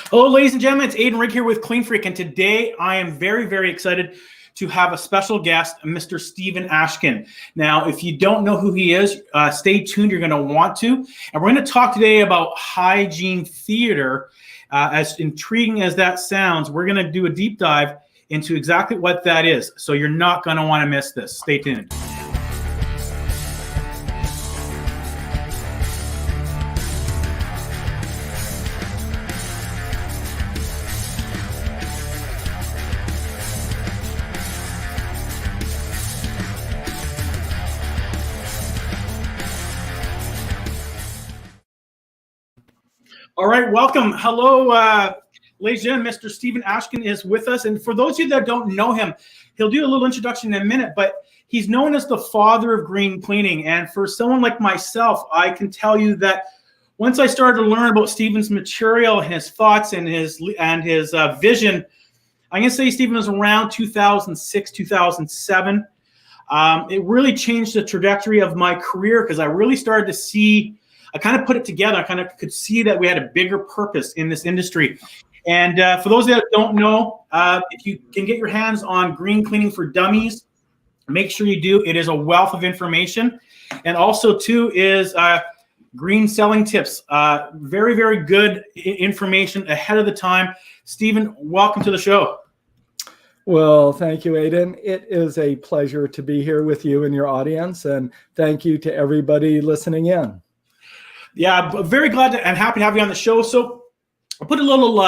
Hello, ladies and gentlemen. It's Adon Rigg here with Clean Freak, and today I am very, very excited to have a special guest, Mr. Stephen Ashkin. Now, if you don't know who he is, stay tuned. You're going to want to. And we're going to talk today about Hygiene Theater. As intriguing as that sounds, we're going to do a deep dive into exactly what that is. So you're not going to want to miss this. Stay tuned. All right, welcome. Hello, ladies and gentlemen. Mr. Stephen Ashkin is with us. And for those of you that don't know him, he'll do a little introduction in a minute, but he's known as the father of green cleaning. And for someone like myself, I can tell you that once I started to learn about Stephen's material, his thoughts, and his vision, I'm going to say Stephen was around 2006, 2007. It really changed the trajectory of my career because I really started to see, I kind of put it together. I kind of could see that we had a bigger purpose in this industry. And for those that don't know, if you can get your hands on Green Cleaning for Dummies, make sure you do. It is a wealth of information. And also, too, is green selling tips. Very, very good information ahead of the time. Stephen, welcome to the show. Well, thank you, Adon. It is a pleasure to be here with you and your audience. And thank you to everybody listening in. Yeah, very glad and happy to have you on the show. So I'll put a little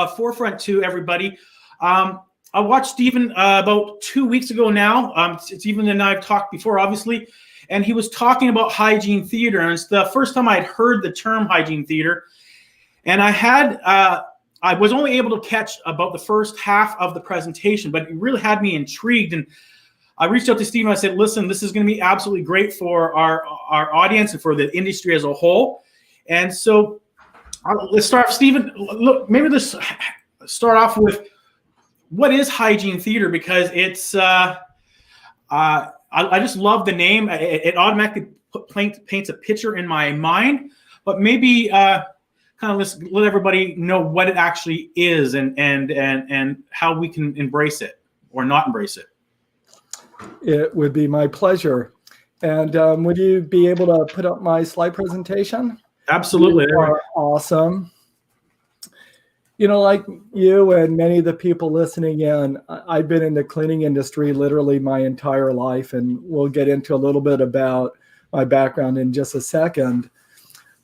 forefront to everybody. I watched Stephen about 2 weeks ago now. Stephen and I have talked before, obviously, and he was talking about Hygiene Theater. And it's the first time I had heard the term Hygiene Theater. And I was only able to catch about the first half of the presentation, but it really had me intrigued. And I reached out to Stephen. I said, listen, this is going to be absolutely great for our audience and for the industry as a whole. And so let's start, Stephen. Look, maybe let's start off with what is Hygiene Theater, because it's I just love the name. It automatically paints a picture in my mind. But maybe kind of let everybody know what it actually is and how we can embrace it or not embrace it. It would be my pleasure. And would you be able to put up my slide presentation? Absolutely. You are awesome. You know, like you and many of the people listening in, I've been in the cleaning industry literally my entire life, and we'll get into a little bit about my background in just a second.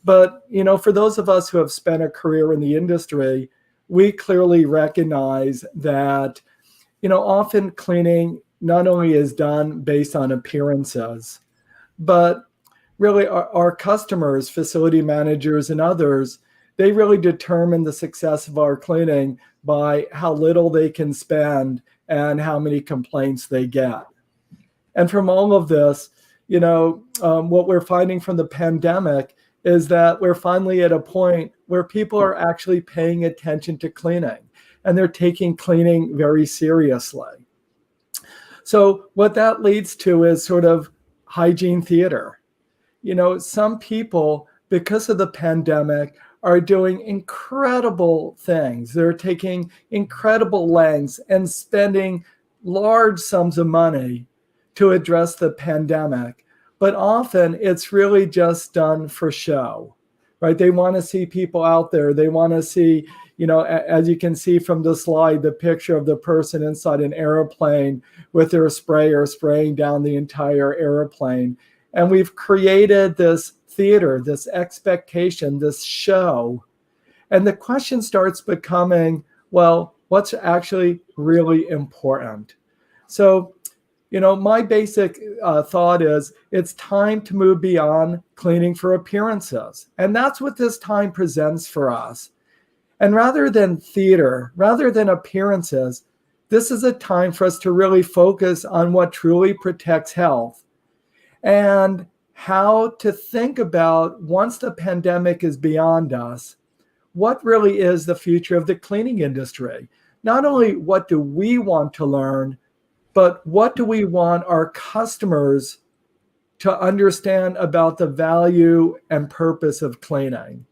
But, you know, for those of us who have spent a career in the industry, we clearly recognize that, you know, often cleaning not only is done based on appearances, but really our customers, facility managers and others, they really determine the success of our cleaning by how little they can spend and how many complaints they get. And from all of this, you know, what we're finding from the pandemic is that we're finally at a point where people are actually paying attention to cleaning, and they're taking cleaning very seriously. So what that leads to is sort of hygiene theater. You know, some people, because of the pandemic, are doing incredible things. They're taking incredible lengths and spending large sums of money to address the pandemic. But often it's really just done for show, right? They want to see people out there. They want to see, you know, as you can see from the slide, the picture of the person inside an airplane with their sprayer spraying down the entire airplane. And we've created this theater, this expectation, this show. And the question starts becoming, well, what's actually really important? So, you know, my basic thought is it's time to move beyond cleaning for appearances. And that's what this time presents for us. And rather than theater, rather than appearances, this is a time for us to really focus on what truly protects health and how to think about, once the pandemic is beyond us, what really is the future of the cleaning industry. Not only what do we want to learn, but what do we want our customers to understand about the value and purpose of cleaning?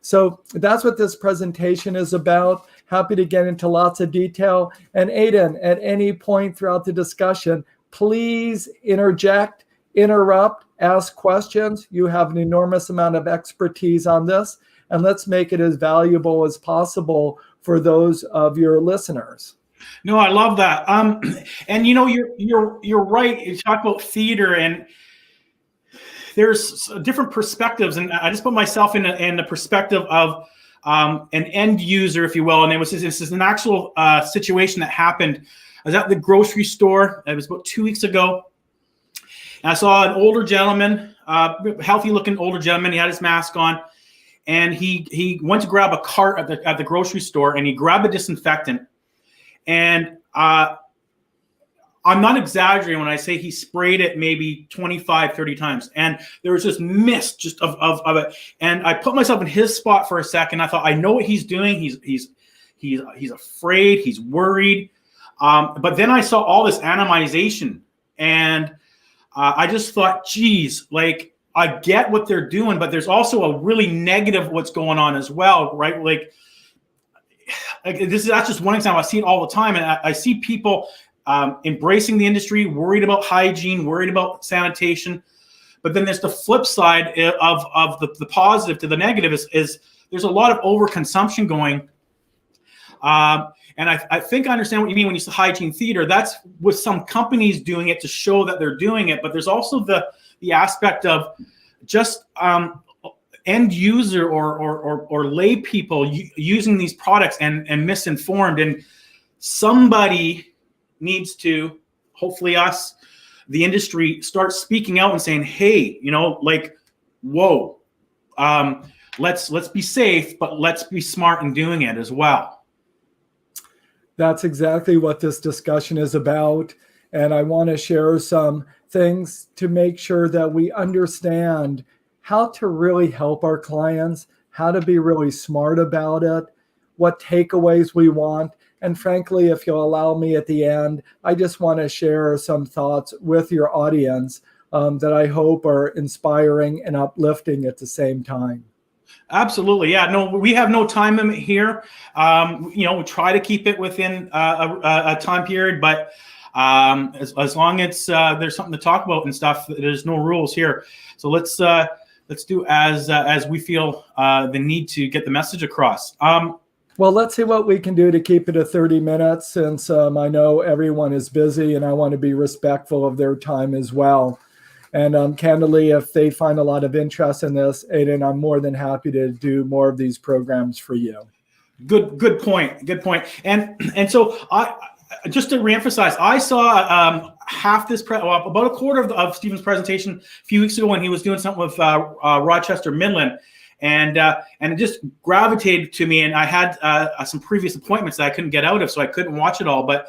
So that's what this presentation is about. Happy to get into lots of detail. And Adon, at any point throughout the discussion, please interject, interrupt, ask questions. You have an enormous amount of expertise on this, and let's make it as valuable as possible for those of your listeners. No, I love that. And you're right. You talk about theater, and there's different perspectives, and I just put myself in the perspective of an end user, if you will. And this is an actual situation that happened. I was at the grocery store. It was about 2 weeks ago. And I saw an older gentleman, healthy-looking older gentleman. He had his mask on, and he went to grab a cart at the grocery store, and he grabbed a disinfectant. And I'm not exaggerating when I say he sprayed it maybe 25, 30 times. And there was this mist just of it. And I put myself in his spot for a second. I thought, I know what he's doing. He's afraid. He's worried. But then I saw all this atomization. And I just thought, geez, like, I get what they're doing, but there's also a really negative what's going on as well, right? Like that's just one example. I see it all the time. And I see people embracing the industry, worried about hygiene, worried about sanitation. But then there's the flip side of the positive to the negative is there's a lot of overconsumption going. And I think I understand what you mean when you say hygiene theater. That's with some companies doing it to show that they're doing it. But there's also the aspect of just end user or lay people using these products and misinformed. And somebody needs to, hopefully us, the industry, start speaking out and saying, hey, like, whoa, let's be safe, but let's be smart in doing it as well. That's exactly what this discussion is about. And I want to share some things to make sure that we understand how to really help our clients, how to be really smart about it, what takeaways we want. And frankly, if you'll allow me at the end, I just want to share some thoughts with your audience that I hope are inspiring and uplifting at the same time. Absolutely. Yeah, no, we have no time limit here. We try to keep it within a time period, but as long as there's something to talk about and stuff, there's no rules here. So let's do as we feel the need to get the message across. Well, let's see what we can do to keep it at 30 minutes, since I know everyone is busy and I want to be respectful of their time as well. And candidly, if they find a lot of interest in this, Adon, I'm more than happy to do more of these programs for you. Good point. And so I just to reemphasize, I saw half this, about a quarter of Stephen's presentation a few weeks ago when he was doing something with Rochester Midland. And it just gravitated to me, and I had some previous appointments that I couldn't get out of, so I couldn't watch it all. But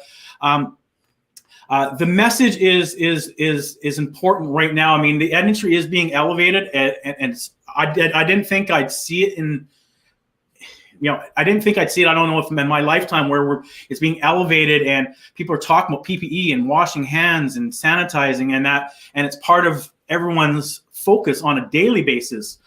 the message is important right now. I mean, the industry is being elevated, and I didn't think I'd see it in. I didn't think I'd see it. I don't know if in my lifetime where it's being elevated and people are talking about PPE and washing hands and sanitizing and it's part of everyone's focus on a daily basis.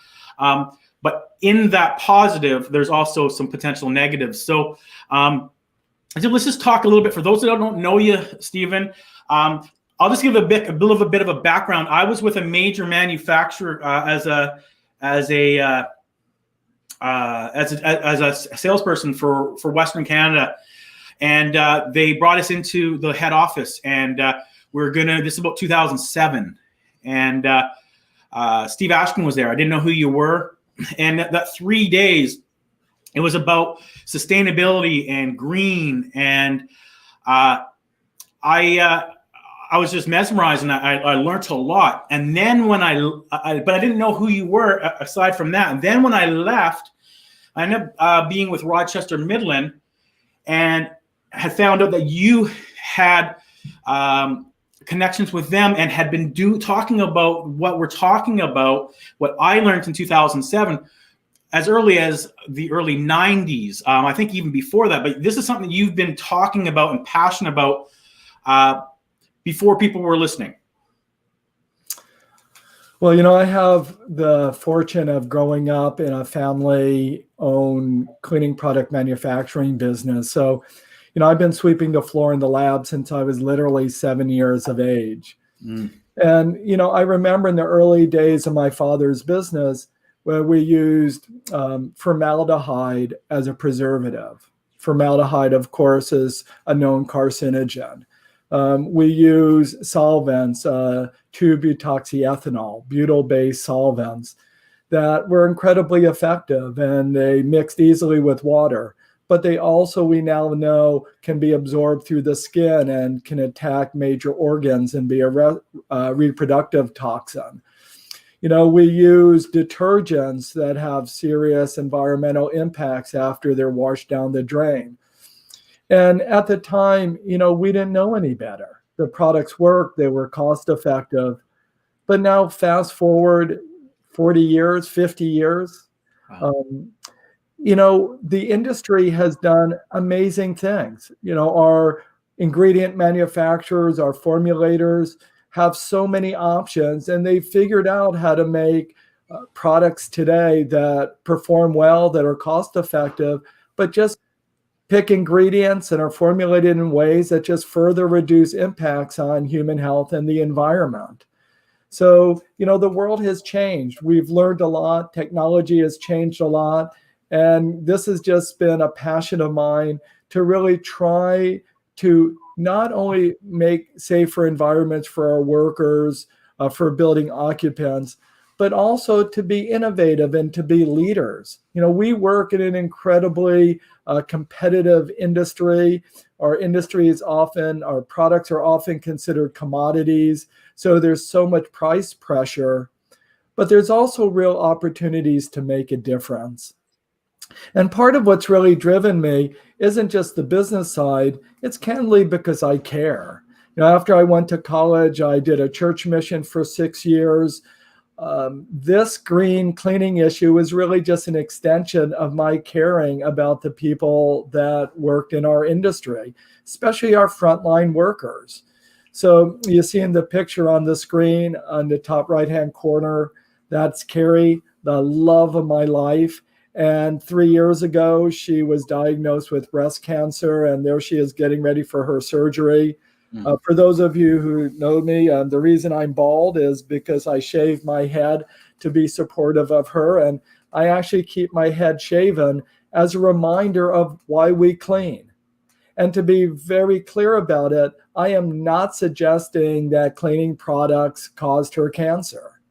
But in that positive, there's also some potential negatives. So let's just talk a little bit. For those that don't know you, Stephen, I'll just give a bit of a background. I was with a major manufacturer as a salesperson for Western Canada, and they brought us into the head office, and this is about 2007, and Steve Ashkin was there. I didn't know who you were. And that 3 days, it was about sustainability and green. And I was just mesmerized, and I learned a lot. And then when but I didn't know who you were aside from that. And then when I left, I ended up being with Rochester Midland, and had found out that you had connections with them and had been talking about what we're talking about, what I learned in 2007, as early as the early 90s. I think even before that, but this is something you've been talking about and passionate about before people were listening. Well, I have the fortune of growing up in a family-owned cleaning product manufacturing business. So, I've been sweeping the floor in the lab since I was literally 7 years of age. Mm. And, I remember in the early days of my father's business where we used formaldehyde as a preservative. Formaldehyde, of course, is a known carcinogen. We use solvents, 2-butoxyethanol, butyl-based solvents that were incredibly effective, and they mixed easily with water. But they also, we now know, can be absorbed through the skin and can attack major organs and be a reproductive toxin. We use detergents that have serious environmental impacts after they're washed down the drain. And at the time, we didn't know any better. The products worked, they were cost effective. But now fast forward 40 years, 50 years, Wow. The industry has done amazing things. Our ingredient manufacturers, our formulators have so many options, and they've figured out how to make products today that perform well, that are cost effective, but just pick ingredients and are formulated in ways that just further reduce impacts on human health and the environment. So, the world has changed. We've learned a lot. Technology has changed a lot. And this has just been a passion of mine to really try to not only make safer environments for our workers, for building occupants, but also to be innovative and to be leaders. We work in an incredibly competitive industry. Our products are often considered commodities. So there's so much price pressure, but there's also real opportunities to make a difference. And part of what's really driven me isn't just the business side, it's candidly because I care. After I went to college, I did a church mission for 6 years. This green cleaning issue is really just an extension of my caring about the people that worked in our industry, especially our frontline workers. So you see in the picture on the screen on the top right-hand corner, that's Carrie, the love of my life. And 3 years ago, she was diagnosed with breast cancer, and there she is getting ready for her surgery. For those of you who know me, the reason I'm bald is because I shave my head to be supportive of her. And I actually keep my head shaven as a reminder of why we clean. And to be very clear about it, I am not suggesting that cleaning products caused her cancer.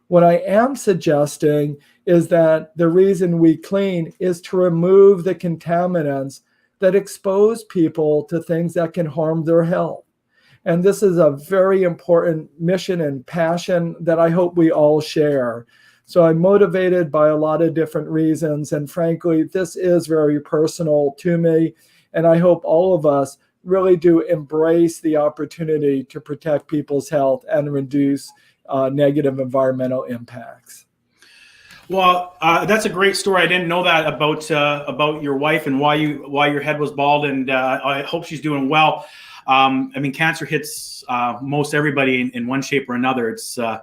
What I am suggesting is that the reason we clean is to remove the contaminants that expose people to things that can harm their health. And this is a very important mission and passion that I hope we all share. So I'm motivated by a lot of different reasons. And frankly, this is very personal to me. And I hope all of us really do embrace the opportunity to protect people's health and reduce negative environmental impacts. Well, that's a great story. I didn't know that about your wife and why your head was bald, and I hope she's doing well. Cancer hits most everybody in one shape or another. So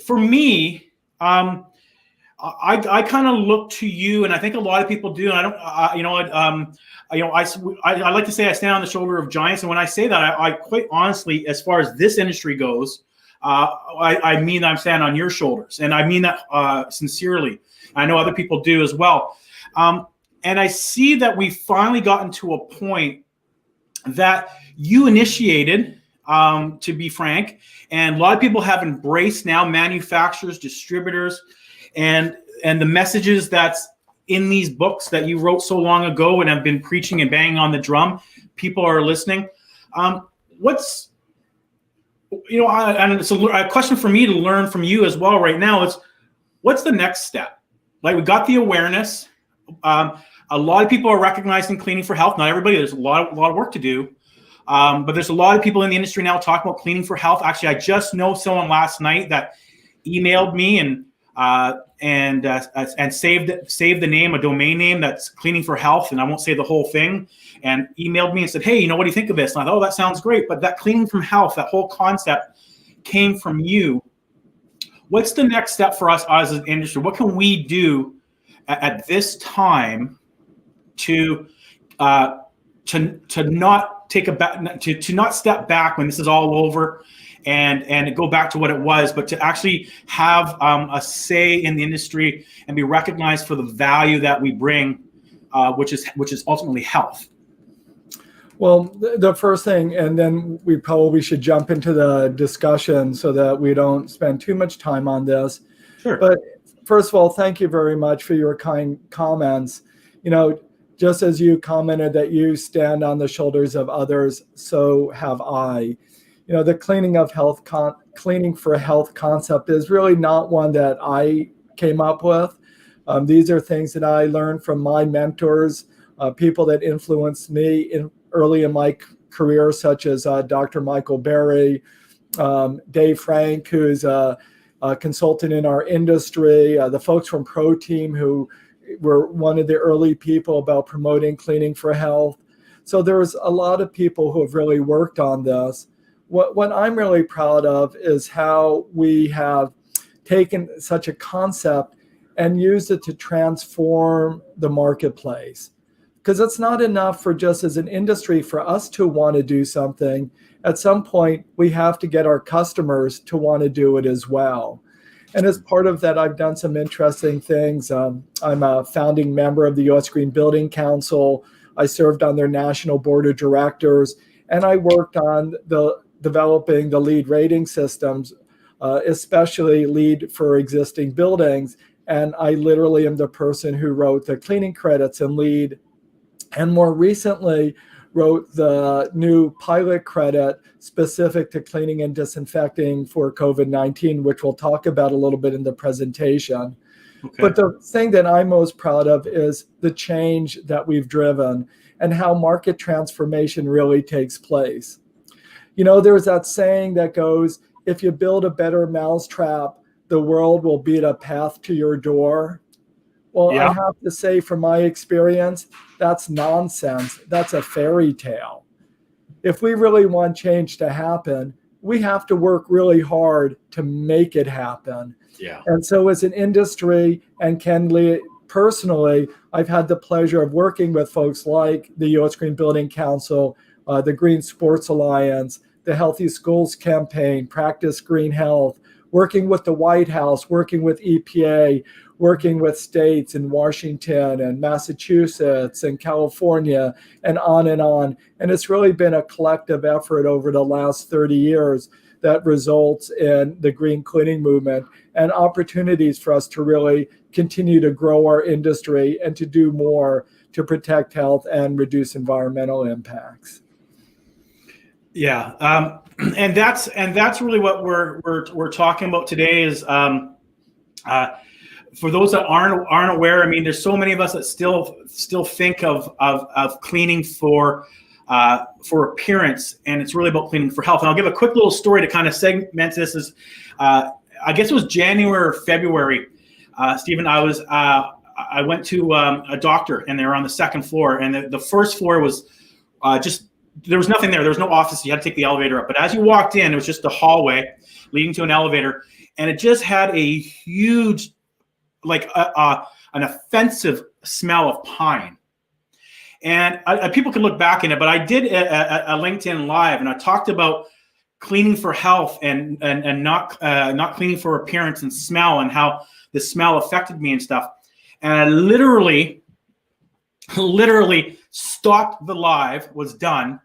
for me, I kind of look to you, and I think a lot of people do. And I like to say I stand on the shoulder of giants, and when I say that, I quite honestly, as far as this industry goes, I mean I'm standing on your shoulders, and I mean that sincerely. I know other people do as well. And I see that we've finally gotten to a point that you initiated, to be frank, and a lot of people have embraced now, manufacturers, distributors, and the messages that's in these books that you wrote so long ago and have been preaching and banging on the drum. People are listening. And it's a question for me to learn from you as well right now. It's what's the next step? Like, we got the awareness. A lot of people are recognizing cleaning for health. Not everybody. There's a lot of work to do. But there's a lot of people in the industry now talking about cleaning for health. Actually, I just know someone last night that emailed me, and and saved the name, a domain name that's Cleaning for Health, and I won't say the whole thing, and emailed me and said, hey, what do you think of this? And I thought, oh, that sounds great. But that Cleaning from Health, that whole concept came from you. What's the next step for us as an industry? What can we do at this time to not take to not step back when this is all over and go back to what it was, but to actually have a say in the industry and be recognized for the value that we bring, which is ultimately health? Well, the first thing, and then we probably should jump into the discussion so that we don't spend too much time on this. Sure. But first of all, thank you very much for your kind comments. Just as you commented that you stand on the shoulders of others, so have I. The cleaning for health concept is really not one that I came up with. These are things that I learned from my mentors, people that influenced me early in my career, such as Dr. Michael Berry, Dave Frank, who's a consultant in our industry, the folks from Pro Team who were one of the early people about promoting cleaning for health. So there's a lot of people who have really worked on this. What I'm really proud of is how we have taken such a concept and used it to transform the marketplace. Because it's not enough for just as an industry for us to want to do something. At some point, we have to get our customers to want to do it as well. And as part of that, I've done some interesting things. I'm a founding member of the U.S. Green Building Council. I served on their national board of directors, and I worked on developing the LEED rating systems, especially LEED for existing buildings. And I literally am the person who wrote the cleaning credits in LEED, and more recently wrote the new pilot credit specific to cleaning and disinfecting for COVID-19, which we'll talk about a little bit in the presentation. Okay. But the thing that I'm most proud of is the change that we've driven and how market transformation really takes place. There's that saying that goes, if you build a better mousetrap, the world will beat a path to your door. Well, yeah. I have to say from my experience, that's nonsense. That's a fairy tale. If we really want change to happen, we have to work really hard to make it happen. Yeah. And so as an industry, and Ken Lee, personally, I've had the pleasure of working with folks like the U.S. Green Building Council, the Green Sports Alliance, the Healthy Schools Campaign, Practice Green Health, working with the White House, working with EPA, working with states in Washington and Massachusetts and California and on and on. And it's really been a collective effort over the last 30 years that results in the green cleaning movement and opportunities for us to really continue to grow our industry and to do more to protect health and reduce environmental impacts. Yeah, and that's really what we're talking about today. Is for those that aren't aware, I mean, there's so many of us that still think of cleaning for appearance, and it's really about cleaning for health. And I'll give a quick little story to kind of segment this. Is I guess it was January or February, Stephen. I went to a doctor, and they were on the second floor, and the first floor was just. There was nothing there. There was no office. You had to take the elevator up. But as you walked in, it was just a hallway leading to an elevator. And it just had a huge, like an offensive smell of pine. And people could look back in it, but I did a LinkedIn Live, and I talked about cleaning for health and not cleaning for appearance and smell, and how the smell affected me and stuff. And I literally stopped the live, was done,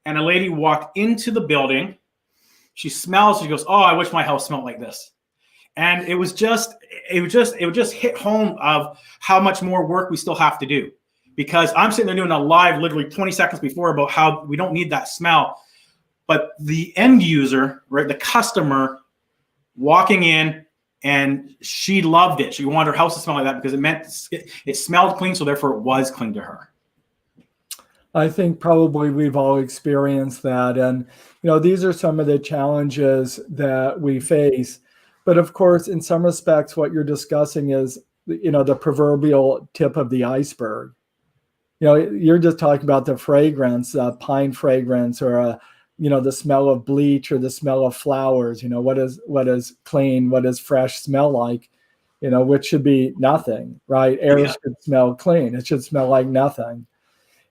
and a lady walked into the building. She smells, she goes, "Oh, I wish my house smelled like this." And it would just hit home of how much more work we still have to do. Because I'm sitting there doing a live literally 20 seconds before about how we don't need that smell. But the end user, right, the customer walking in, and she loved it. She wanted her house to smell like that because it meant it smelled clean, so therefore it was clean to her. I think probably we've all experienced that. And, these are some of the challenges that we face. But of course, in some respects, what you're discussing is, the proverbial tip of the iceberg. You're just talking about the fragrance, pine fragrance, or the smell of bleach or the smell of flowers. What is clean, what does fresh smell like? Which should be nothing, right? Air should smell clean. It should smell like nothing.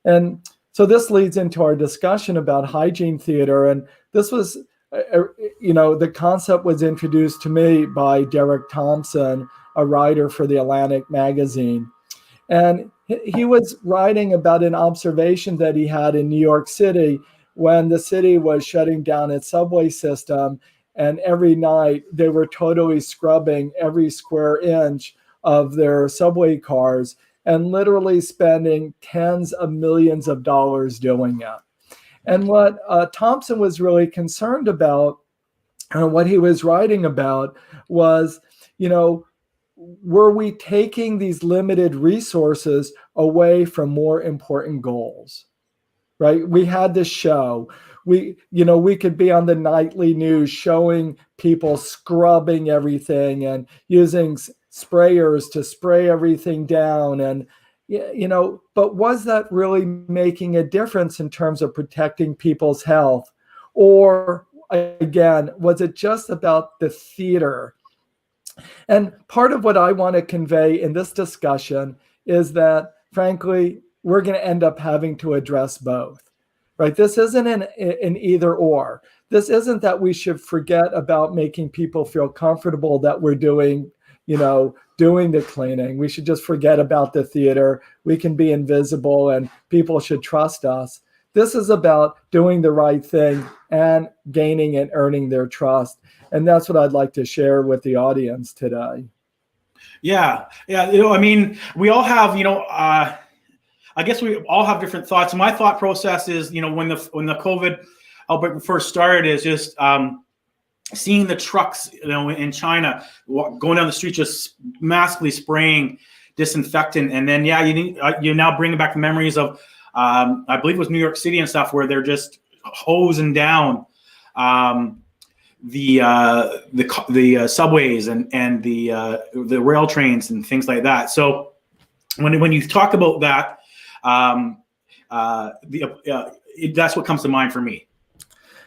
And so this leads into our discussion about hygiene theater. And this was, the concept was introduced to me by Derek Thompson, a writer for the Atlantic magazine. And he was writing about an observation that he had in New York City when the city was shutting down its subway system. And every night they were totally scrubbing every square inch of their subway cars and literally spending tens of millions of dollars doing it. And what Thompson was really concerned about, and what he was writing about, was, were we taking these limited resources away from more important goals? Right? We had this show. We could be on the nightly news showing people scrubbing everything and using sprayers to spray everything down. And, but was that really making a difference in terms of protecting people's health? Or again, was it just about the theater? And part of what I want to convey in this discussion is that, frankly, we're going to end up having to address both, right? This isn't an either or. This isn't that we should forget about making people feel comfortable that we're doing the cleaning. We should just forget about the theater. We can be invisible and people should trust us. This is about doing the right thing and gaining and earning their trust. And that's what I'd like to share with the audience today. Yeah. We all have, I guess we all have different thoughts. My thought process is, when the COVID outbreak first started, is just seeing the trucks, in China going down the street, just massively spraying disinfectant. And then, you're now bringing back the memories of, I believe it was New York City and stuff, where they're just hosing down the subways and the rail trains and things like that. So when you talk about that, that's what comes to mind for me.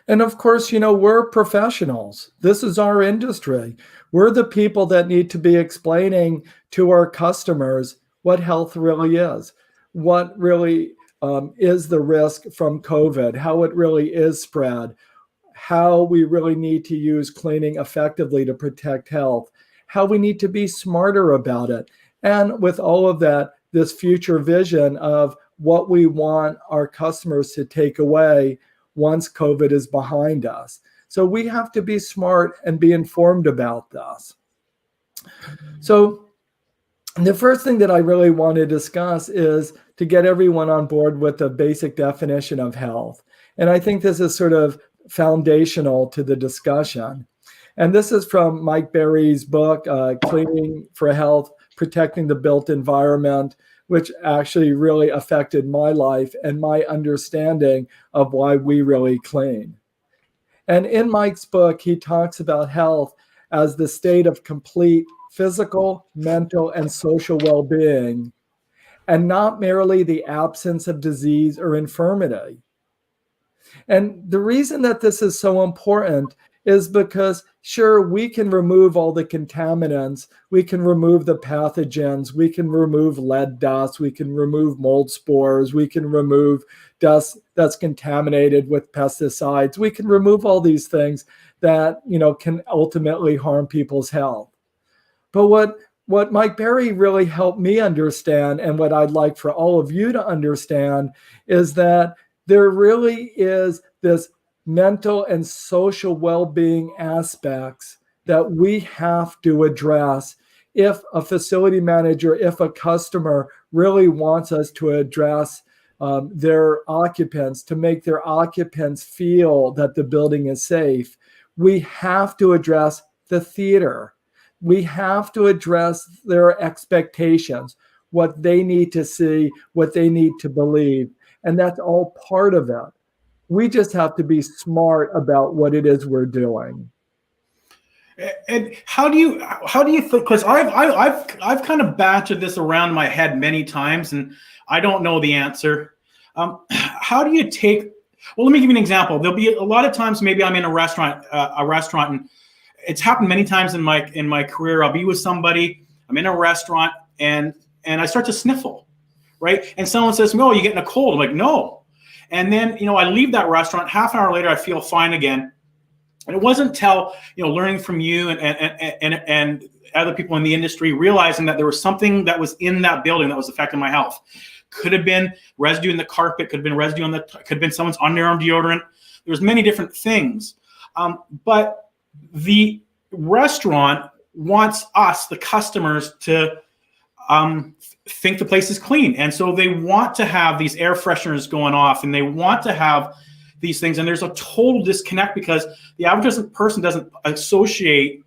And of course, we're professionals. This is our industry. We're the people that need to be explaining to our customers what health really is, what really is the risk from COVID, how it really is spread, how we really need to use cleaning effectively to protect health, how we need to be smarter about it. And with all of that, this future vision of what we want our customers to take away once COVID is behind us. So we have to be smart and be informed about this. So the first thing that I really want to discuss is to get everyone on board with the basic definition of health. And I think this is sort of foundational to the discussion. And this is from Mike Berry's book, Cleaning for Health, Protecting the Built Environment, which actually really affected my life and my understanding of why we really clean. And in Mike's book, he talks about health as the state of complete physical, mental, and social well-being, and not merely the absence of disease or infirmity. And the reason that this is so important is because, sure, we can remove all the contaminants, we can remove the pathogens, we can remove lead dust, we can remove mold spores, we can remove dust that's contaminated with pesticides, we can remove all these things that, can ultimately harm people's health. But what Mike Berry really helped me understand, and what I'd like for all of you to understand, is that there really is this mental and social well-being aspects that we have to address if a facility manager, if a customer really wants us to address their occupants, to make their occupants feel that the building is safe. We have to address the theater. We have to address their expectations, what they need to see, what they need to believe. And that's all part of it. We just have to be smart about what it is we're doing. And how do you think? Because I've kind of batched this around my head many times, and I don't know the answer. How do you take? Well, let me give you an example. There'll be a lot of times maybe I'm in a restaurant, and it's happened many times in my career. I'll be with somebody, I'm in a restaurant, and I start to sniffle, right? And someone says, "No, you're getting a cold." I'm like, "No," and then I leave that restaurant. Half an hour later, I feel fine again. And it wasn't until learning from you and other people in the industry, realizing that there was something that was in that building that was affecting my health. Could have been residue in the carpet, could have been residue could have been someone's underarm deodorant. There's many different things, but the restaurant wants us, the customers, to think the place is clean, and so they want to have these air fresheners going off, and they want to have these things, and there's a total disconnect because the average person doesn't associate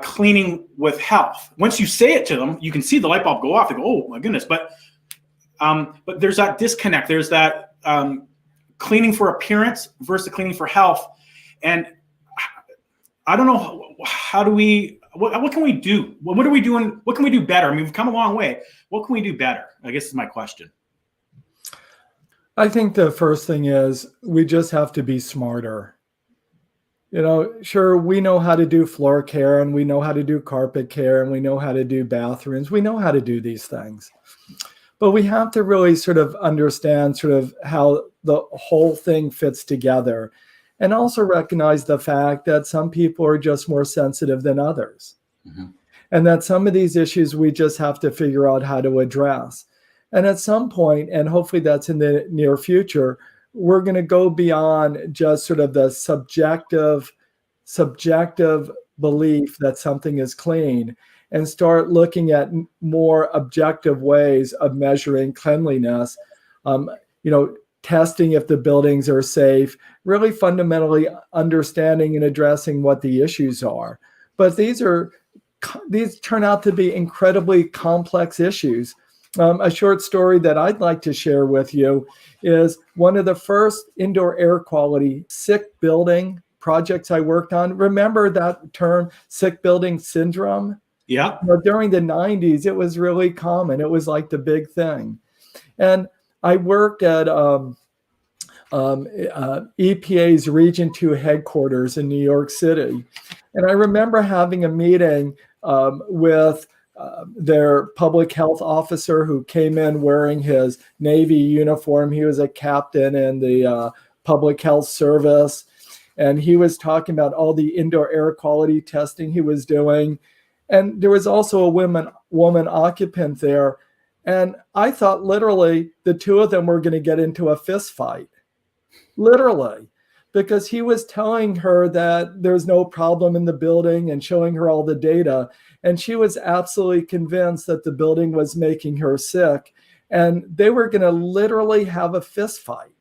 cleaning with health. Once you say it to them, you can see the light bulb go off. They go, "Oh my goodness!" But there's that disconnect. There's that cleaning for appearance versus cleaning for health, and I don't know how do we. What can we do? What are we doing? What can we do better? I mean, we've come a long way. What can we do better? I guess is my question. I think the first thing is we just have to be smarter. Sure, we know how to do floor care, and we know how to do carpet care, and we know how to do bathrooms. We know how to do these things. But we have to really sort of understand sort of how the whole thing fits together, and also recognize the fact that some people are just more sensitive than others. Mm-hmm. And that some of these issues we just have to figure out how to address. And at some point, and hopefully that's in the near future, we're going to go beyond just sort of the subjective belief that something is clean and start looking at more objective ways of measuring cleanliness, testing if the buildings are safe, really fundamentally understanding and addressing what the issues are. But these turn out to be incredibly complex issues. A short story that I'd like to share with you is one of the first indoor air quality sick building projects I worked on. Remember that term, sick building syndrome? Yeah. During the 90s, it was really common. It was like the big thing. And I worked at EPA's Region 2 headquarters in New York City. And I remember having a meeting with their public health officer who came in wearing his Navy uniform. He was a captain in the public health service. And he was talking about all the indoor air quality testing he was doing. And there was also a woman occupant there. And I thought literally the two of them were going to get into a fist fight. Literally. Because he was telling her that there's no problem in the building and showing her all the data. And she was absolutely convinced that the building was making her sick. And they were going to literally have a fist fight.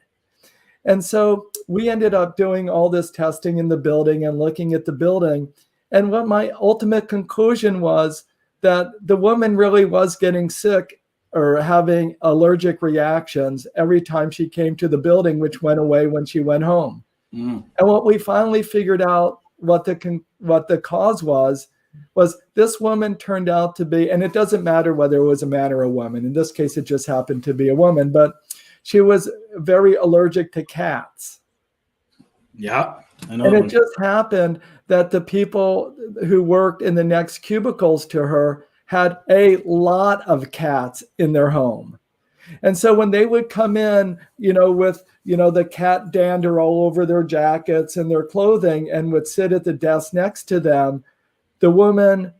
And so we ended up doing all this testing in the building and looking at the building. And what my ultimate conclusion was that the woman really was getting sick or having allergic reactions every time she came to the building, which went away when she went home. Mm. And what we finally figured out what the cause was this woman turned out to be, and it doesn't matter whether it was a man or a woman. In this case, it just happened to be a woman, but she was very allergic to cats. Yeah, I know. And it just happened that the people who worked in the next cubicles to her had a lot of cats in their home. And so when they would come in, with, the cat dander all over their jackets and their clothing and would sit at the desk next to them, the woman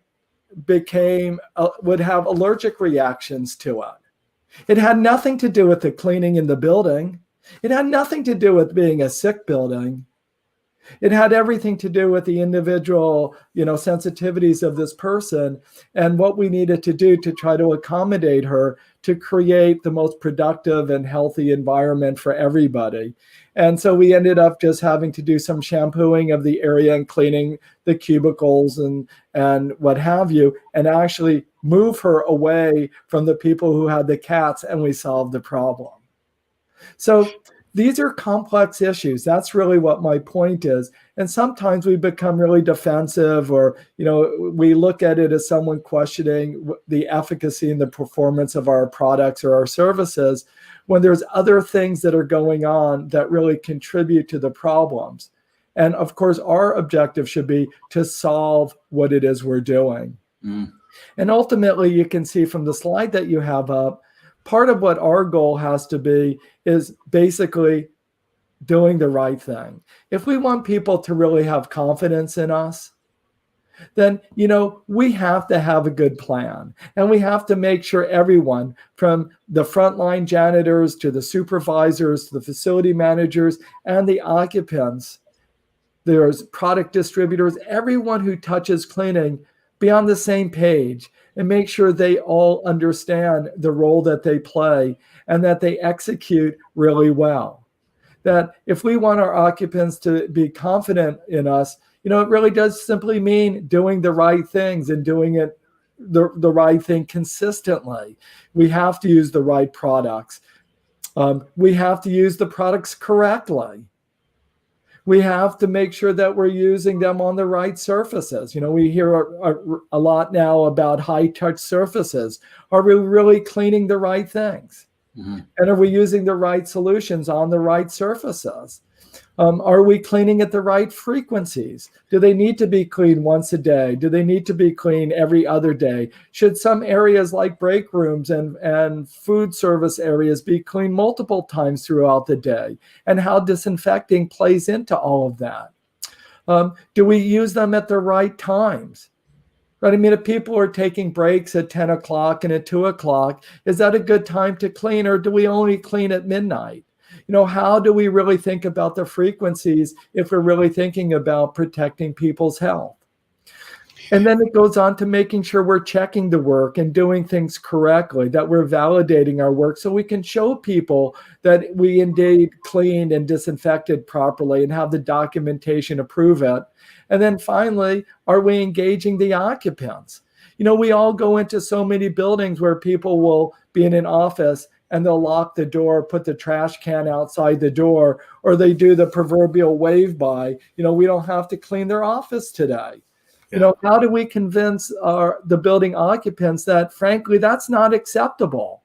would have allergic reactions to it. It had nothing to do with the cleaning in the building. It had nothing to do with being a sick building. It had everything to do with the individual, sensitivities of this person and what we needed to do to try to accommodate her to create the most productive and healthy environment for everybody. And so we ended up just having to do some shampooing of the area and cleaning the cubicles and what have you, and actually move her away from the people who had the cats, and we solved the problem. So these are complex issues. That's really what my point is. And sometimes we become really defensive, or, we look at it as someone questioning the efficacy and the performance of our products or our services, when there's other things that are going on that really contribute to the problems. And of course, our objective should be to solve what it is we're doing. And ultimately, you can see from the slide that you have up, part of what our goal has to be is basically doing the right thing. If we want people to really have confidence in us, then, we have to have a good plan. And we have to make sure everyone, from the frontline janitors to the supervisors, to the facility managers, and the occupants, there's product distributors, everyone who touches cleaning, be on the same page and make sure they all understand the role that they play and that they execute really well. That if we want our occupants to be confident in us, it really does simply mean doing the right things and doing it the right thing consistently. We have to use the right products. We have to use the products correctly. We have to make sure that we're using them on the right surfaces. We hear a lot now about high-touch surfaces. Are we really cleaning the right things? Mm-hmm. And are we using the right solutions on the right surfaces? Are we cleaning at the right frequencies? Do they need to be cleaned once a day? Do they need to be cleaned every other day? Should some areas like break rooms and food service areas be cleaned multiple times throughout the day? And how disinfecting plays into all of that? Do we use them at the right times? Right? I mean, if people are taking breaks at 10 o'clock and at 2 o'clock, is that a good time to clean, or do we only clean at midnight? How do we really think about the frequencies if we're really thinking about protecting people's health? And then it goes on to making sure we're checking the work and doing things correctly, that we're validating our work so we can show people that we indeed cleaned and disinfected properly and have the documentation to prove it. And then finally, are we engaging the occupants? We all go into so many buildings where people will be in an office and they'll lock the door, put the trash can outside the door, or they do the proverbial wave by, we don't have to clean their office today. Yeah. How do we convince the building occupants that, frankly, that's not acceptable?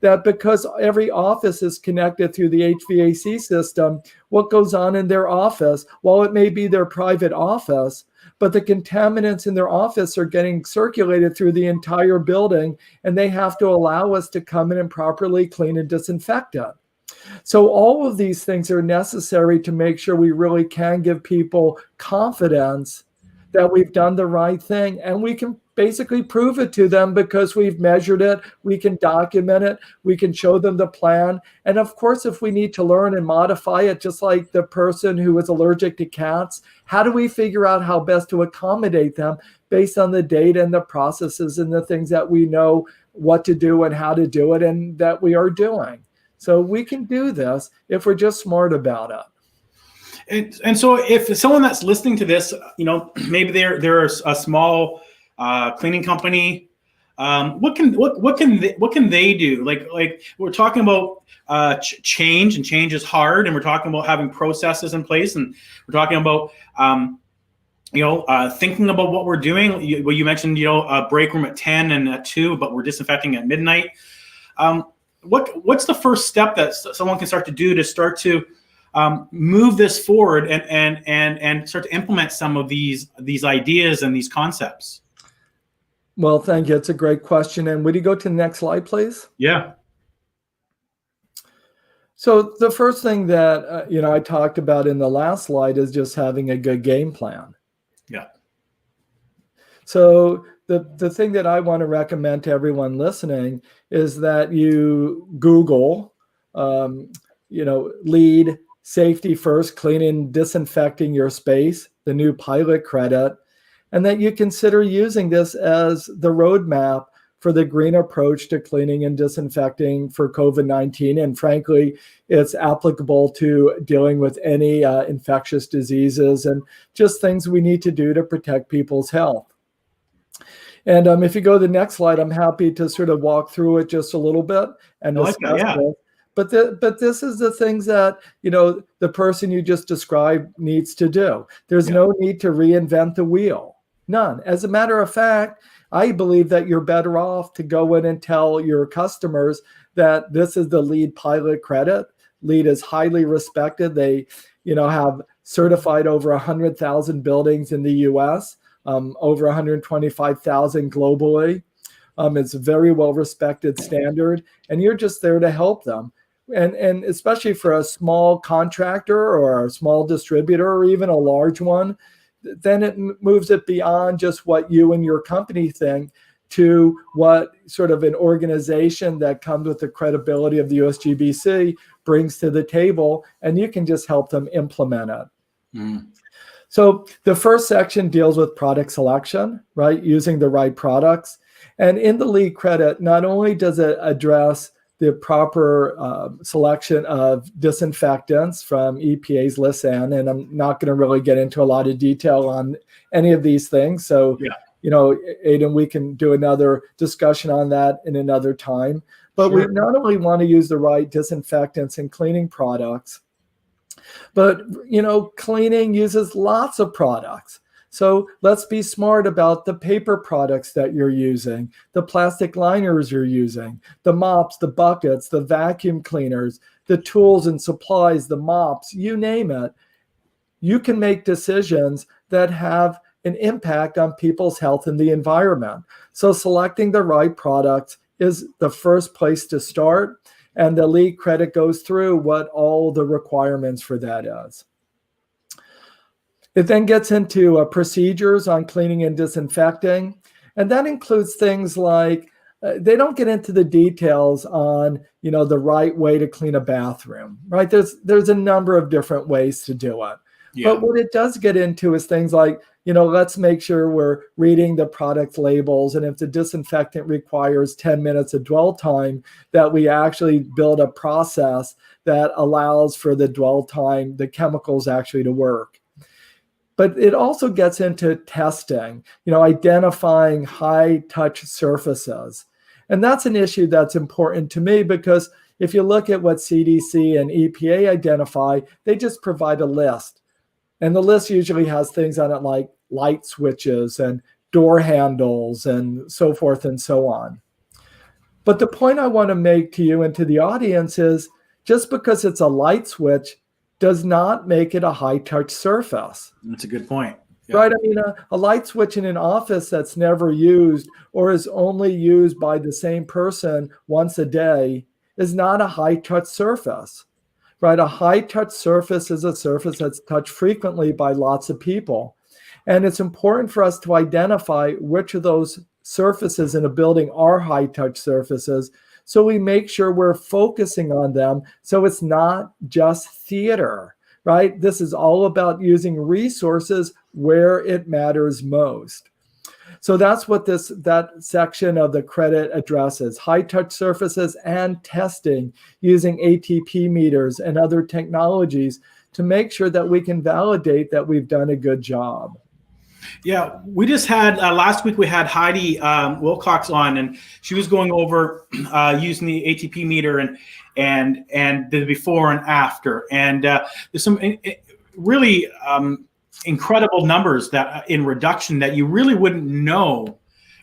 That because every office is connected through the HVAC system, what goes on in their office, while it may be their private office, but the contaminants in their office are getting circulated through the entire building, and they have to allow us to come in and properly clean and disinfect it. So all of these things are necessary to make sure we really can give people confidence that we've done the right thing, and we can basically prove it to them because we've measured it, we can document it, we can show them the plan. And of course, if we need to learn and modify it, just like the person who is allergic to cats, how do we figure out how best to accommodate them based on the data and the processes and the things that we know what to do and how to do it and that we are doing? So we can do this if we're just smart about it. And so if someone that's listening to this, maybe they're a small cleaning company, what can they do? Like we're talking about change, and change is hard, and we're talking about having processes in place, and we're talking about thinking about what we're doing. You mentioned a break room at 10 and at 2, but we're disinfecting at midnight. What's the first step that someone can start to do to start to move this forward and start to implement some of these ideas and these concepts? Well, thank you. It's a great question. And would you go to the next slide, please? Yeah. So the first thing that I talked about in the last slide is just having a good game plan. Yeah. So the thing that I want to recommend to everyone listening is that you Google, LEED, safety first, cleaning, disinfecting your space, the new pilot credit, and that you consider using this as the roadmap for the green approach to cleaning and disinfecting for COVID-19. And frankly, it's applicable to dealing with any infectious diseases and just things we need to do to protect people's health. And if you go to the next slide, I'm happy to sort of walk through it just a little bit and discuss it. But this is the things that, the person you just described needs to do. There's no need to reinvent the wheel. None. As a matter of fact, I believe that you're better off to go in and tell your customers that this is the LEED pilot credit. LEED is highly respected. They, have certified over 100,000 buildings in the U.S., over 125,000 globally. It's a very well-respected standard, and you're just there to help them. And especially for a small contractor or a small distributor or even a large one, then it moves it beyond just what you and your company think to what sort of an organization that comes with the credibility of the USGBC brings to the table, and you can just help them implement it. Mm. So the first section deals with product selection, right? Using the right products. And in the LEED credit, not only does it address the proper selection of disinfectants from EPA's List N, and I'm not going to really get into a lot of detail on any of these things. So, Adon, we can do another discussion on that in another time. But we not only want to use the right disinfectants and cleaning products, but, cleaning uses lots of products. So let's be smart about the paper products that you're using, the plastic liners you're using, the mops, the buckets, the vacuum cleaners, the tools and supplies, the mops, you name it. You can make decisions that have an impact on people's health and the environment. So selecting the right products is the first place to start. And the LEED credit goes through what all the requirements for that is. It then gets into procedures on cleaning and disinfecting. And that includes things like, they don't get into the details on, the right way to clean a bathroom, right? There's a number of different ways to do it. Yeah. But what it does get into is things like, let's make sure we're reading the product labels. And if the disinfectant requires 10 minutes of dwell time, that we actually build a process that allows for the dwell time, the chemicals actually to work. But it also gets into testing, identifying high touch surfaces. And that's an issue that's important to me because if you look at what CDC and EPA identify, they just provide a list. And the list usually has things on it like light switches and door handles and so forth and so on. But the point I want to make to you and to the audience is just because it's a light switch does not make it a high-touch surface. That's a good point. Yeah. Right? I mean, a light switch in an office that's never used or is only used by the same person once a day is not a high-touch surface. Right? A high-touch surface is a surface that's touched frequently by lots of people. And it's important for us to identify which of those surfaces in a building are high-touch surfaces, so we make sure we're focusing on them so it's not just theater, right? This is all about using resources where it matters most. So that's what that section of the credit addresses, high-touch surfaces and testing using ATP meters and other technologies to make sure that we can validate that we've done a good job. Yeah, we just had last week we had Heidi Wilcox on, and she was going over using the ATP meter and the before and after, and there's some really incredible numbers that in reduction that you really wouldn't know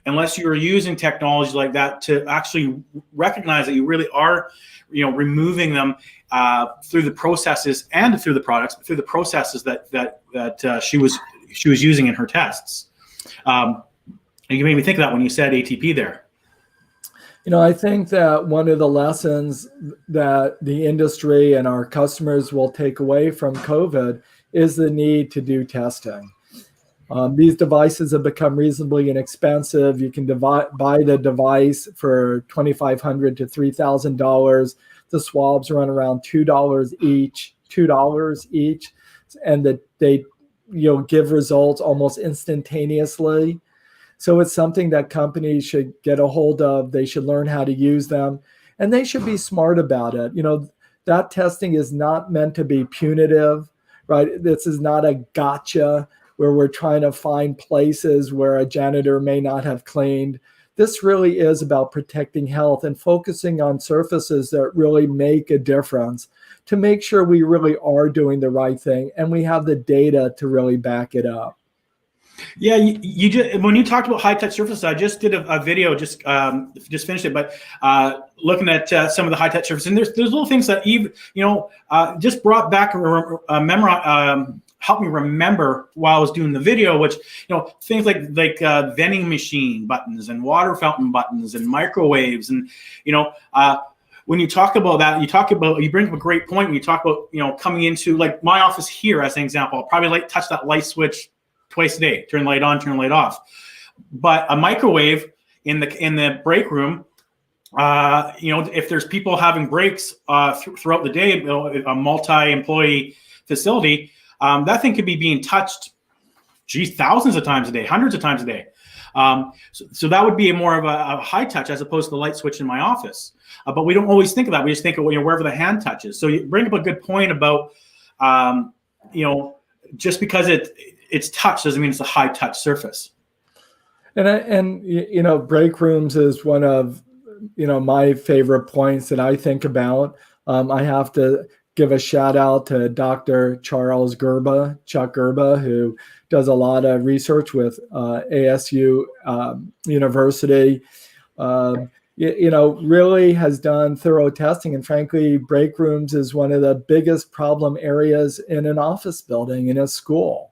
unless you were using technology like that to actually recognize that you really are, removing them through the processes and through the products, but through the processes that she was using in her tests. And you made me think of that when you said ATP there. I think that one of the lessons that the industry and our customers will take away from COVID is the need to do testing. These devices have become reasonably inexpensive. You can buy the device for $2,500 to $3,000. The swabs run around $2 each, and that they give results almost instantaneously. So it's something that companies should get a hold of. They should learn how to use them, and they should be smart about it. That testing is not meant to be punitive, right? This is not a gotcha where we're trying to find places where a janitor may not have cleaned. this really is about protecting health and focusing on surfaces that really make a difference to make sure we really are doing the right thing and we have the data to really back it up. Yeah, you just, when you talked about high touch surfaces, I just did a video, just finished it, but looking at some of the high touch surfaces, and there's little things that even just brought back a memory, helped me remember while I was doing the video, which things like vending machine buttons and water fountain buttons and microwaves, and when you talk about that, you bring up a great point when you talk about coming into like my office here as an example. I'll probably touch that light switch twice a day, turn the light on, turn the light off. But a microwave in the break room, if there's people having breaks throughout the day, a multi-employee facility, that thing could be being touched, thousands of times a day, hundreds of times a day. So that would be more of a high touch as opposed to the light switch in my office. But we don't always think of that. We just think of wherever the hand touches. So you bring up a good point about just because it's touch doesn't mean it's a high touch surface. And break rooms is one of my favorite points that I think about. I have to give a shout out to Dr. Chuck Gerba, who does a lot of research with ASU University. Really has done thorough testing, and frankly, break rooms is one of the biggest problem areas in an office building, in a school.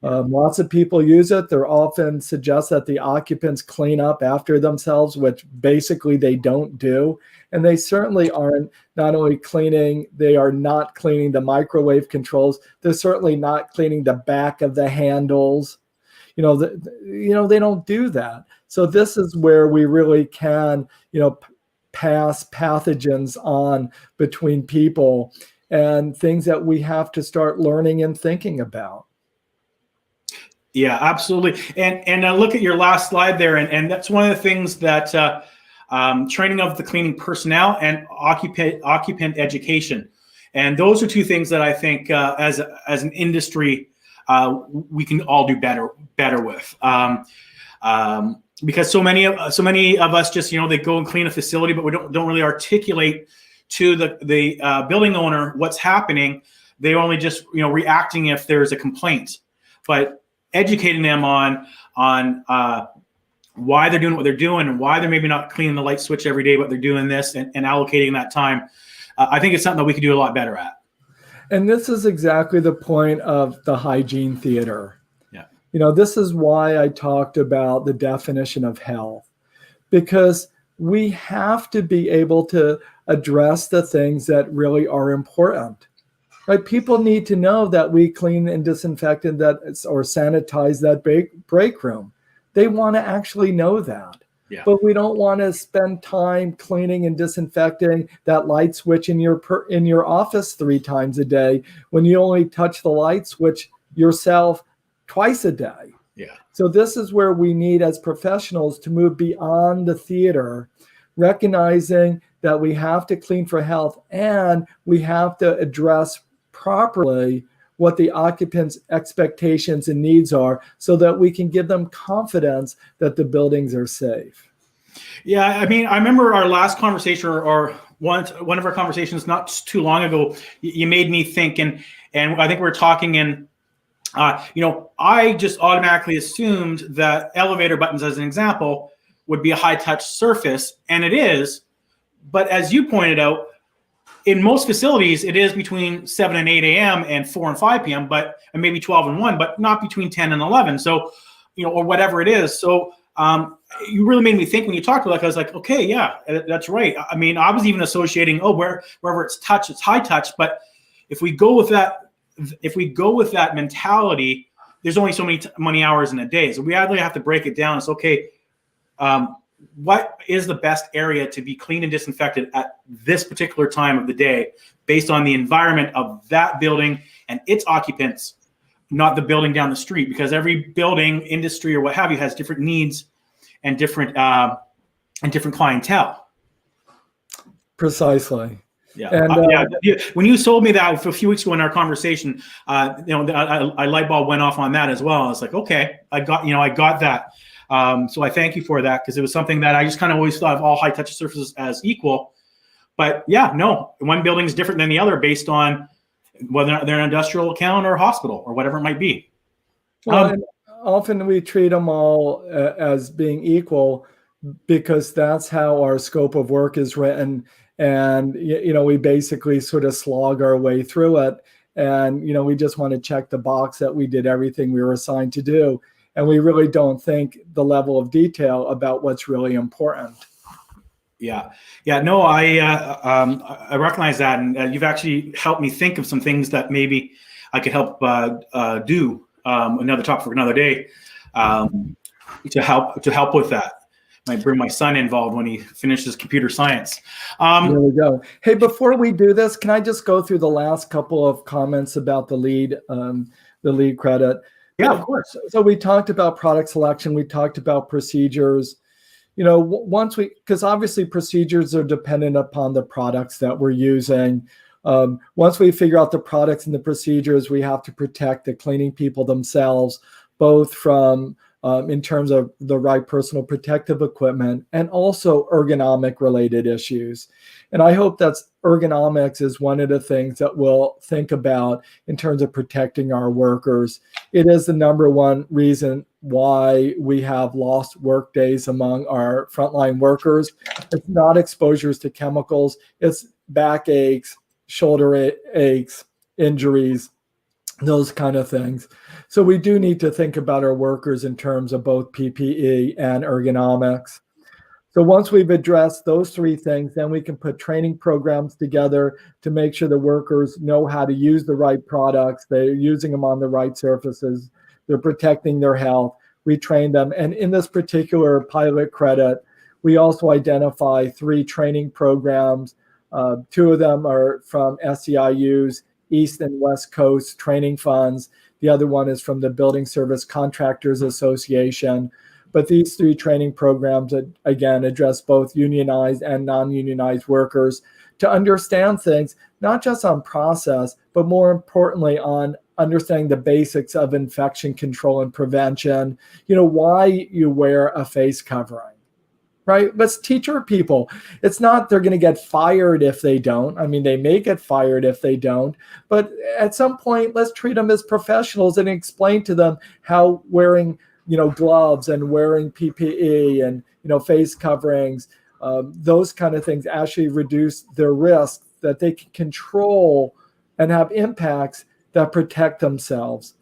Lots of people use it. They're often suggest that the occupants clean up after themselves, which basically they don't do. And they certainly aren't not only cleaning, they are not cleaning the microwave controls. They're certainly not cleaning the back of the handles. They don't do that. So this is where we really can, pass pathogens on between people and things that we have to start learning and thinking about. Yeah, absolutely. And look at your last slide there. And that's one of the things that training of the cleaning personnel and occupant education. And those are two things that I think as an industry, we can all do better with. Because so many of us just, they go and clean a facility, but we don't really articulate to the building owner what's happening. They only just, reacting if there's a complaint. But educating them on why they're doing what they're doing and why they're maybe not cleaning the light switch every day, but they're doing this and allocating that time. I think it's something that we could do a lot better at. And this is exactly the point of the Hygiene Theater. Yeah. This is why I talked about the definition of health, because we have to be able to address the things that really are important. Right? People need to know that we clean and disinfect or sanitize that break room. They want to actually know that. Yeah. But we don't want to spend time cleaning and disinfecting that light switch in your office 3 times a day when you only touch the light switch yourself twice a day. Yeah. So this is where we need, as professionals, to move beyond the theater, recognizing that we have to clean for health and we have to address properly what the occupants' expectations and needs are so that we can give them confidence that the buildings are safe. Yeah, I mean, I remember our last conversation or one of our conversations not too long ago, you made me think, and I think we were talking and I just automatically assumed that elevator buttons, as an example, would be a high touch surface, and it is. But as you pointed out, in most facilities, it is between 7 and 8 a.m. and 4 and 5 p.m., and maybe 12 and 1, but not between 10 and 11. So, or whatever it is. So you really made me think when you talked about it. I was like, okay, yeah, that's right. I mean, I was even associating, wherever it's touch, it's high touch. But if we go with that mentality, there's only so many hours in a day. So we really have to break it down. It's okay. What is the best area to be cleaned and disinfected at this particular time of the day based on the environment of that building and its occupants, not the building down the street, because every building, industry, or what have you has different needs and different clientele. Precisely. Yeah. And when you told me that a few weeks ago in our conversation, a light bulb went off on that as well. I was like, okay, I got that. So I thank you for that, because it was something that I just kind of always thought of all high touch surfaces as equal. But yeah, no, one building is different than the other based on whether they're an industrial account or a hospital or whatever it might be. Well, and often we treat them all as being equal because that's how our scope of work is written. And, we basically sort of slog our way through it. And, we just want to check the box that we did everything we were assigned to do. And we really don't think the level of detail about what's really important. Yeah. No, I recognize that, and you've actually helped me think of some things that maybe I could help do. Another topic for another day, to help with that. Might bring my son involved when he finishes computer science. There we go. Hey, before we do this, can I just go through the last couple of comments about the lead credit? Yeah, of course. So we talked about product selection. We talked about procedures. Because obviously procedures are dependent upon the products that we're using. Once we figure out the products and the procedures, we have to protect the cleaning people themselves, both from in terms of the right personal protective equipment and also ergonomic related issues. And I hope that ergonomics is one of the things that we'll think about in terms of protecting our workers. It is the number one reason why we have lost work days among our frontline workers. It's not exposures to chemicals, it's back aches, shoulder aches, injuries, those kind of things. So we do need to think about our workers in terms of both PPE and ergonomics. So once we've addressed those three things, then we can put training programs together to make sure the workers know how to use the right products, they're using them on the right surfaces, they're protecting their health. We train them. And in this particular pilot credit, we also identify 3 training programs. 2 of them are from SEIU's East and West Coast training funds. The other one is from the Building Service Contractors Association. But these 3 training programs, again, address both unionized and non-unionized workers to understand things, not just on process, but more importantly on understanding the basics of infection control and prevention, why you wear a face covering, right? Let's teach our people. It's not they're going to get fired if they don't. I mean, they may get fired if they don't, but at some point, let's treat them as professionals and explain to them how wearing gloves and wearing PPE and, face coverings, those kind of things actually reduce their risk, that they can control and have impacts that protect themselves.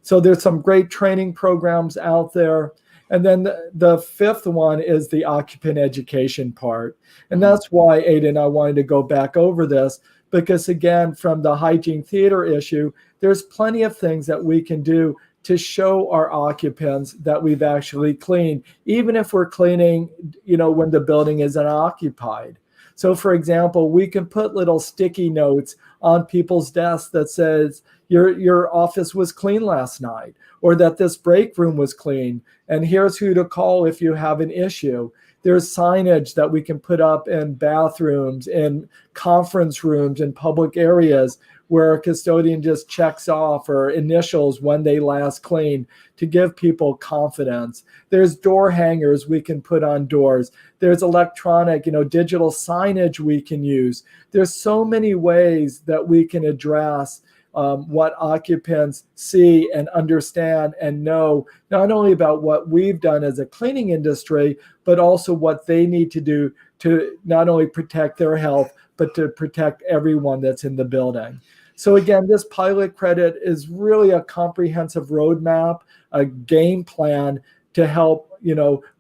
So there's some great training programs out there. And then the 5th one is the occupant education part. And that's why, Adon, I wanted to go back over this, because again, from the Hygiene Theater issue, there's plenty of things that we can do to show our occupants that we've actually cleaned, even if we're cleaning, when the building is unoccupied. So for example, we can put little sticky notes on people's desks that says, your office was clean last night, or that this break room was clean, and here's who to call if you have an issue. There's signage that we can put up in bathrooms, in conference rooms, in public areas where a custodian just checks off or initials when they last cleaned to give people confidence. There's door hangers we can put on doors. There's electronic, digital signage we can use. There's so many ways that we can address what occupants see and understand and know, not only about what we've done as a cleaning industry, but also what they need to do to not only protect their health, but to protect everyone that's in the building. So again, this pilot credit is really a comprehensive roadmap, a game plan to help,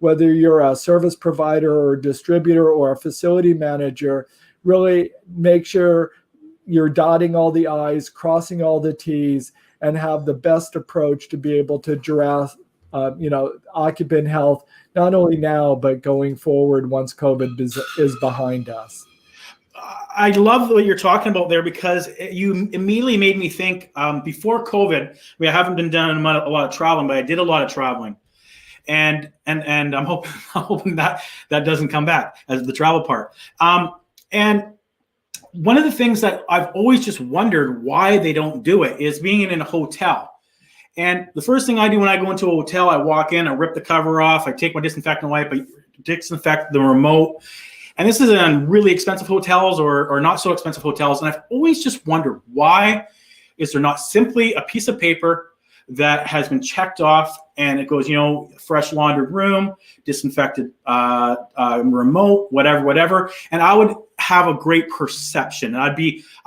whether you're a service provider or distributor or a facility manager, really make sure you're dotting all the I's, crossing all the T's, and have the best approach to be able to address, occupant health, not only now, but going forward once COVID is behind us. I love what you're talking about there, because you immediately made me think, before COVID, I haven't been doing a lot of traveling, but I did a lot of traveling. And I'm hoping that doesn't come back as the travel part. And one of the things that I've always just wondered why they don't do it is being in a hotel. And the first thing I do when I go into a hotel, I walk in, I rip the cover off, I take my disinfectant wipe, I disinfect the remote. And this is in really expensive hotels or not so expensive hotels. And I've always just wondered, why is there not simply a piece of paper that has been checked off and it goes, fresh laundered room, disinfected remote, whatever. And I would have a great perception. I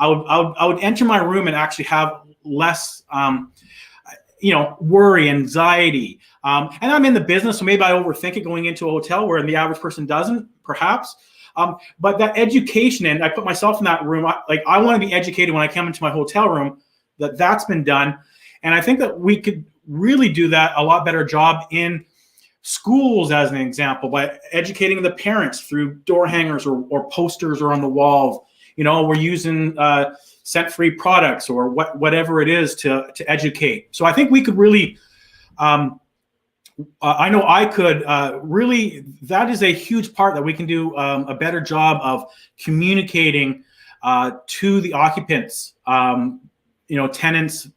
would enter my room and actually have less, worry, anxiety. And I'm in the business, so maybe I overthink it going into a hotel where the average person doesn't, perhaps. But that education, and I put myself in that room, I want to be educated when I come into my hotel room, that's been done. And I think that we could really do that a lot better job in schools, as an example, by educating the parents through door hangers or posters or on the wall. We're using scent-free products or whatever it is to educate. So I think we could really, I know I could really, that is a huge part that we can do a better job of communicating to the occupants, tenants,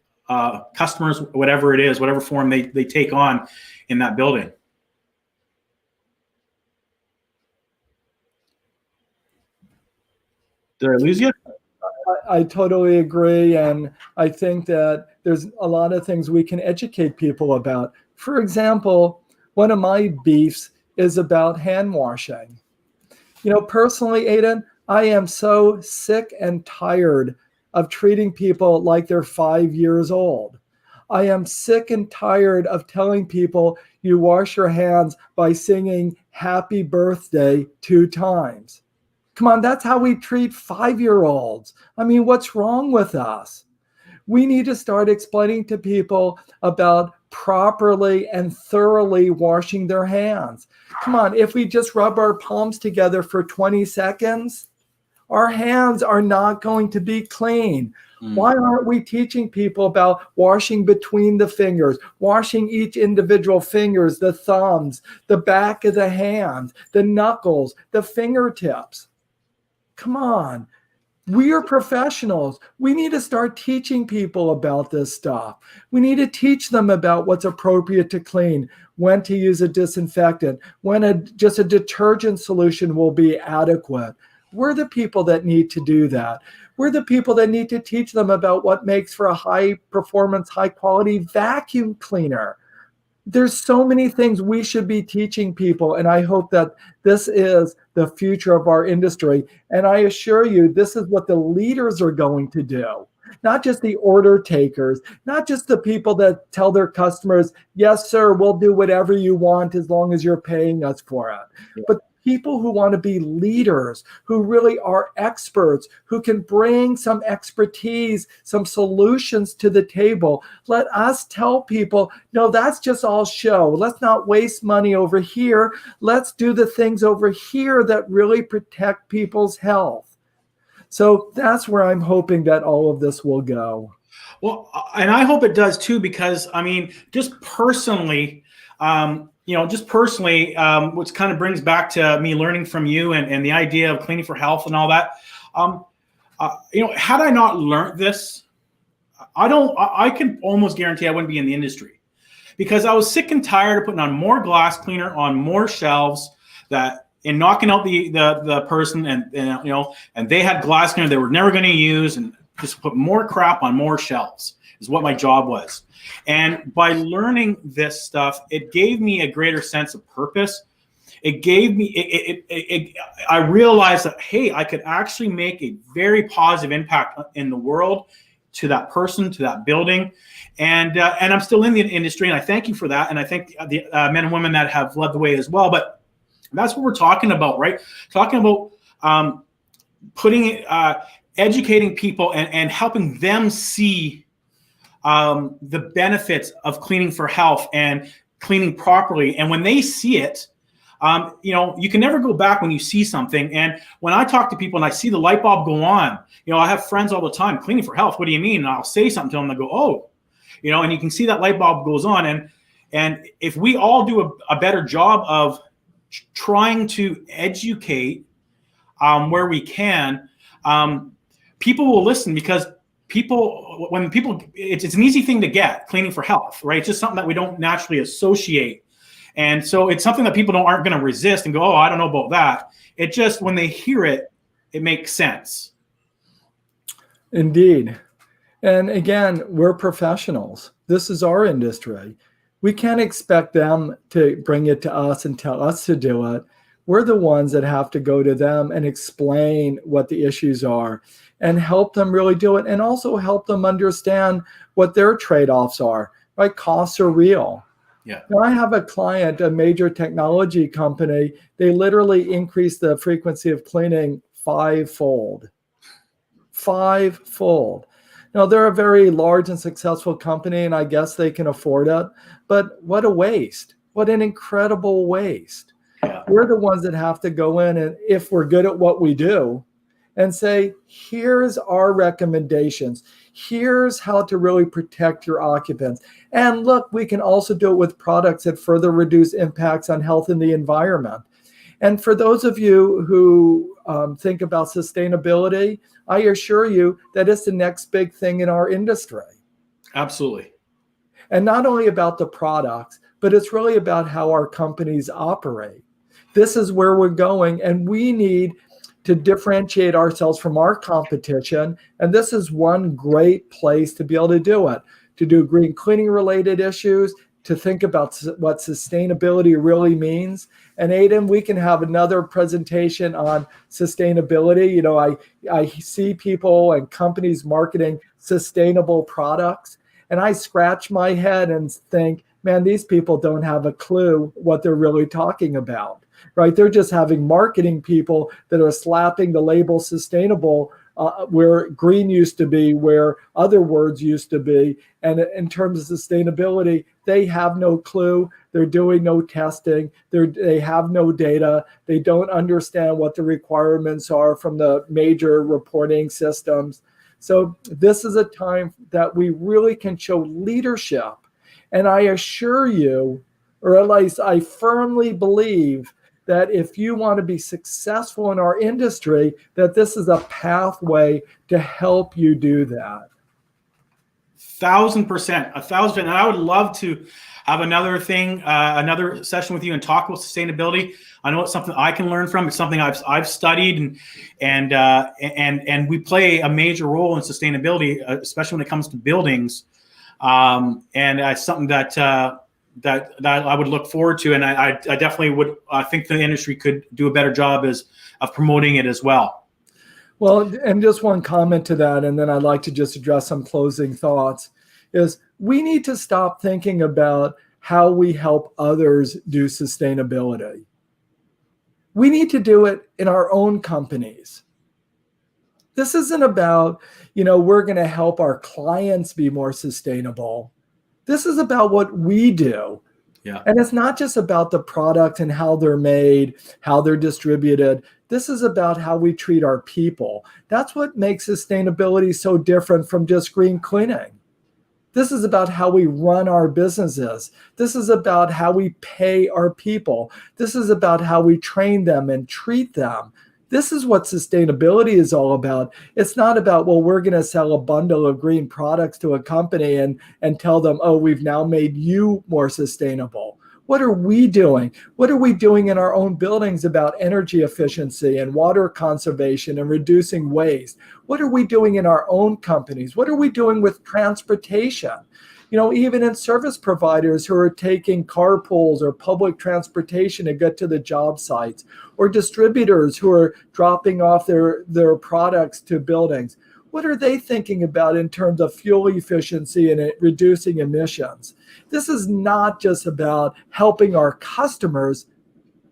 customers, whatever it is, whatever form they take on in that building. Did I lose you? I totally agree. And I think that there's a lot of things we can educate people about. For example, one of my beefs is about hand washing. Personally, Adon, I am so sick and tired of treating people like they're 5 years old. I am sick and tired of telling people you wash your hands by singing happy birthday 2 times. Come on, that's how we treat 5-year-olds. I mean, what's wrong with us? We need to start explaining to people about properly and thoroughly washing their hands. Come on, if we just rub our palms together for 20 seconds, our hands are not going to be clean. Why aren't we teaching people about washing between the fingers, washing each individual fingers, the thumbs, the back of the hands, the knuckles, the fingertips? Come on. We are professionals. We need to start teaching people about this stuff. We need to teach them about what's appropriate to clean, when to use a disinfectant, when just a detergent solution will be adequate. We're the people that need to do that. We're the people that need to teach them about what makes for a high performance, high quality vacuum cleaner. There's so many things we should be teaching people, and I hope that this is the future of our industry. And I assure you, this is what the leaders are going to do. Not just the order takers, not just the people that tell their customers, yes, sir, we'll do whatever you want as long as you're paying us for it. Yeah. But people who want to be leaders, who really are experts, who can bring some expertise, some solutions to the table. Let us tell people, no, that's just all show. Let's not waste money over here. Let's do the things over here that really protect people's health. So that's where I'm hoping that all of this will go. Well, and I hope it does too, because I mean, just personally, which kind of brings back to me learning from you and the idea of cleaning for health and all that. Had I not learned this, I can almost guarantee I wouldn't be in the industry, because I was sick and tired of putting on more glass cleaner on more shelves and knocking out the person and they had glass cleaner they were never going to use, and just put more crap on more shelves is what my job was. And by learning this stuff, it gave me a greater sense of purpose. It gave me, I realized that, hey, I could actually make a very positive impact in the world, to that person, to that building. And I'm still in the industry, and I thank you for that. And I thank the men and women that have led the way as well. But that's what we're talking about, right? Talking about educating people and helping them see the benefits of cleaning for health and cleaning properly. And when they see it, you can never go back when you see something. And when I talk to people and I see the light bulb go on, I have friends all the time, cleaning for health, what do you mean? And I'll say something to them, they go, oh, and you can see that light bulb goes on. And if we all do a better job of trying to educate where we can, people will listen, because it's an easy thing to get, cleaning for health, right? It's just something that we don't naturally associate. And so it's something that people aren't going to resist and go, oh, I don't know about that. It just, when they hear it, it makes sense. Indeed. And again, we're professionals. This is our industry. We can't expect them to bring it to us and tell us to do it. We're the ones that have to go to them and explain what the issues are and help them really do it, and also help them understand what their trade-offs are, right? Costs are real. Yeah. Now, I have a client, a major technology company. They literally increased the frequency of cleaning fivefold. Now, they're a very large and successful company, and I guess they can afford it. But what a waste. What an incredible waste. Yeah. We're the ones that have to go in, and if we're good at what we do, and say, here's our recommendations. Here's how to really protect your occupants. And look, we can also do it with products that further reduce impacts on health and the environment. And for those of you who think about sustainability, I assure you that it's the next big thing in our industry. Absolutely. And not only about the products, but it's really about how our companies operate. This is where we're going, and we need to differentiate ourselves from our competition. And this is one great place to be able to do it, to do green cleaning related issues, to think about what sustainability really means. And Adon, we can have another presentation on sustainability. You know, I see people and companies marketing sustainable products, and I scratch my head and think, man, these people don't have a clue what they're really talking about, right? They're just having marketing people that are slapping the label sustainable where green used to be, where other words used to be. And in terms of sustainability, they have no clue. They're doing no testing. They have no data. They don't understand what the requirements are from the major reporting systems. So this is a time that we really can show leadership. And I assure you, or at least I firmly believe, that if you want to be successful in our industry, that this is a pathway to help you do that. 1,000%, 1,000%. And I would love to have another session with you and talk about sustainability. I know it's something I can learn from. It's something I've studied, and we play a major role in sustainability, especially when it comes to buildings. And it's something that I would look forward to, and I definitely would. I think the industry could do a better job of promoting it as well. Well, and just one comment to that, and then I'd like to just address some closing thoughts, is we need to stop thinking about how we help others do sustainability. We need to do it in our own companies. This isn't about, we're going to help our clients be more sustainable. This is about what we do. Yeah. And it's not just about the product and how they're made, how they're distributed. This is about how we treat our people. That's what makes sustainability so different from just green cleaning. This is about how we run our businesses. This is about how we pay our people. This is about how we train them and treat them. This is what sustainability is all about. It's not about, well, we're going to sell a bundle of green products to a company and tell them, oh, we've now made you more sustainable. What are we doing? What are we doing in our own buildings about energy efficiency and water conservation and reducing waste? What are we doing in our own companies? What are we doing with transportation? Even in service providers who are taking carpools or public transportation to get to the job sites, or distributors who are dropping off their products to buildings. What are they thinking about in terms of fuel efficiency and reducing emissions? This is not just about helping our customers.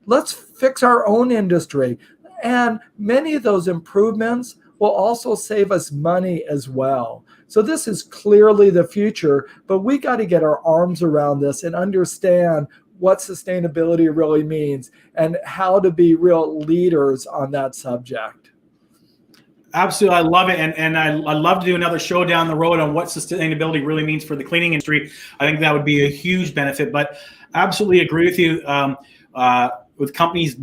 Let's fix our own industry. And many of those improvements will also save us money as well. So this is clearly the future, but we got to get our arms around this and understand what sustainability really means and how to be real leaders on that subject. Absolutely. I love it. And I'd love to do another show down the road on what sustainability really means for the cleaning industry. I think that would be a huge benefit, but absolutely agree with you with companies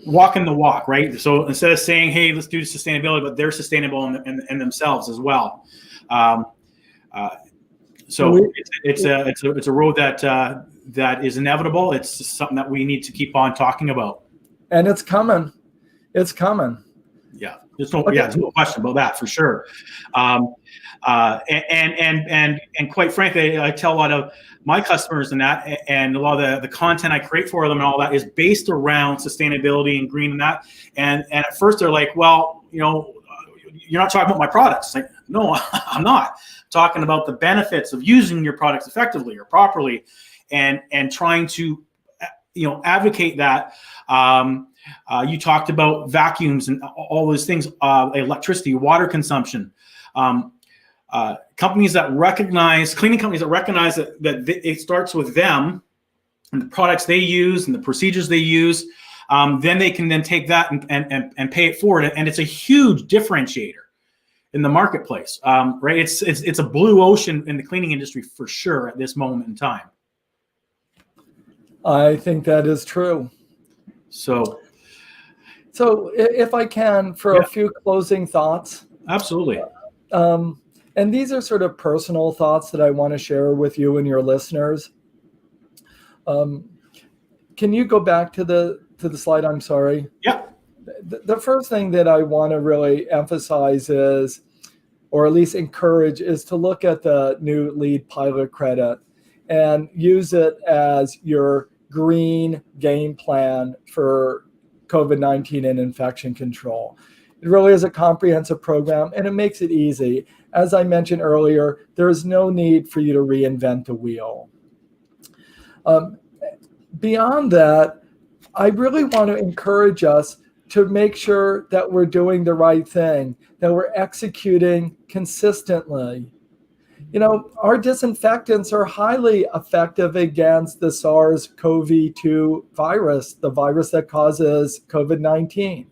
walking the walk, right? So instead of saying, "Hey, let's do sustainability," but they're sustainable in themselves as well. So it's a road that is inevitable. It's something that we need to keep on talking about. And it's coming. It's coming. Yeah, there's no question about that for sure. And quite frankly, I tell a lot of my customers and a lot of the content I create for them and all that is based around sustainability and green and that. And at first they're like, well, you're not talking about my products. Like, no, I'm not. I'm talking about the benefits of using your products effectively or properly, and trying to, advocate that. You talked about vacuums and all those things, electricity, water consumption. Companies that recognize, cleaning companies that recognize that it starts with them and the products they use and the procedures they use, then they can then take that and pay it forward. And it's a huge differentiator in the marketplace, right? It's a blue ocean in the cleaning industry for sure at this moment in time. I think that is true. So if I can, for a few closing thoughts. Absolutely. And these are sort of personal thoughts that I want to share with you and your listeners. Can you go back to the slide? I'm sorry. Yeah. The first thing that I want to really emphasize is, or at least encourage, is to look at the new LEED pilot credit and use it as your green game plan for COVID-19 and infection control. It really is a comprehensive program, and it makes it easy. As I mentioned earlier, there is no need for you to reinvent the wheel. Beyond that, I really want to encourage us to make sure that we're doing the right thing, that we're executing consistently. Our disinfectants are highly effective against the SARS-CoV-2 virus, the virus that causes COVID-19.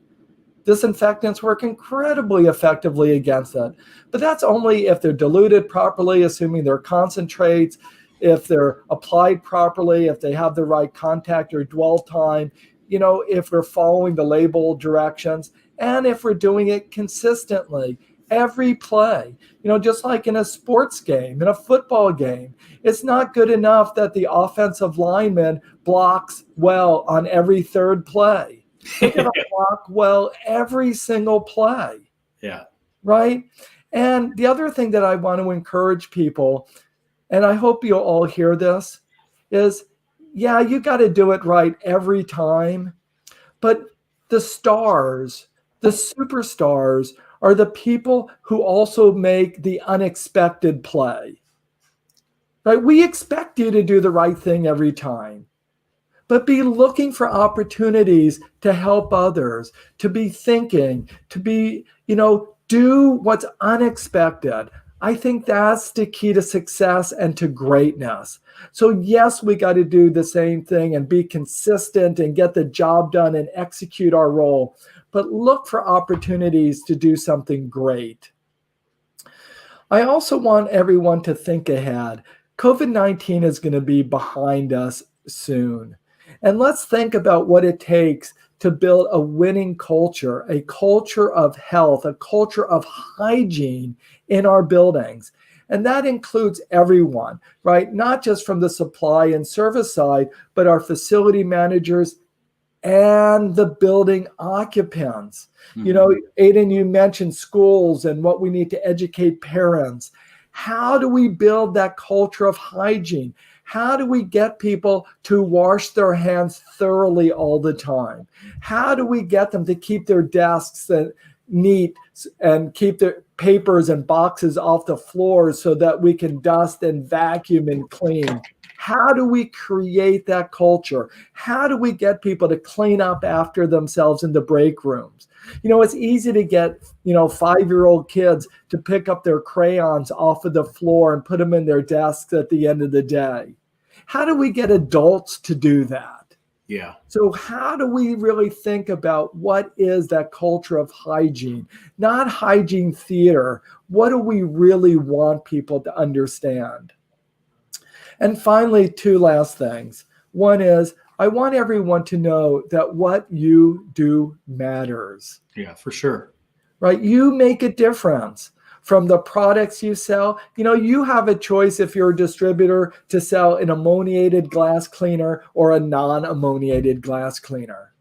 Disinfectants work incredibly effectively against that. But that's only if they're diluted properly, assuming they're concentrates, if they're applied properly, if they have the right contact or dwell time, if we're following the label directions, and if we're doing it consistently. Every play, just like in a sports game, in a football game, it's not good enough that the offensive lineman blocks well on every third play. They're going to block well every single play. Yeah. Right? And the other thing that I want to encourage people, and I hope you'll all hear this, is, you got to do it right every time. But the stars, the superstars, are the people who also make the unexpected play. Right? We expect you to do the right thing every time, but be looking for opportunities to help others, to be thinking, to be, do what's unexpected. I think that's the key to success and to greatness. So yes, we got to do the same thing and be consistent and get the job done and execute our role, but look for opportunities to do something great. I also want everyone to think ahead. COVID-19 is going to be behind us soon. And let's think about what it takes to build a winning culture, a culture of health, a culture of hygiene in our buildings. And that includes everyone, right? Not just from the supply and service side, but our facility managers and the building occupants. Mm-hmm. Adon, you mentioned schools and what we need to educate parents. How do we build that culture of hygiene? How do we get people to wash their hands thoroughly all the time? How do we get them to keep their desks neat and keep their papers and boxes off the floors so that we can dust and vacuum and clean? How do we create that culture? How do we get people to clean up after themselves in the break rooms? It's easy to get, 5-year-old kids to pick up their crayons off of the floor and put them in their desks at the end of the day. How do we get adults to do that? Yeah. So how do we really think about what is that culture of hygiene? Not hygiene theater. What do we really want people to understand? And finally, 2 last things. One is, I want everyone to know that what you do matters. Yeah, for sure. Right? You make a difference from the products you sell. You have a choice if you're a distributor to sell an ammoniated glass cleaner or a non-ammoniated glass cleaner.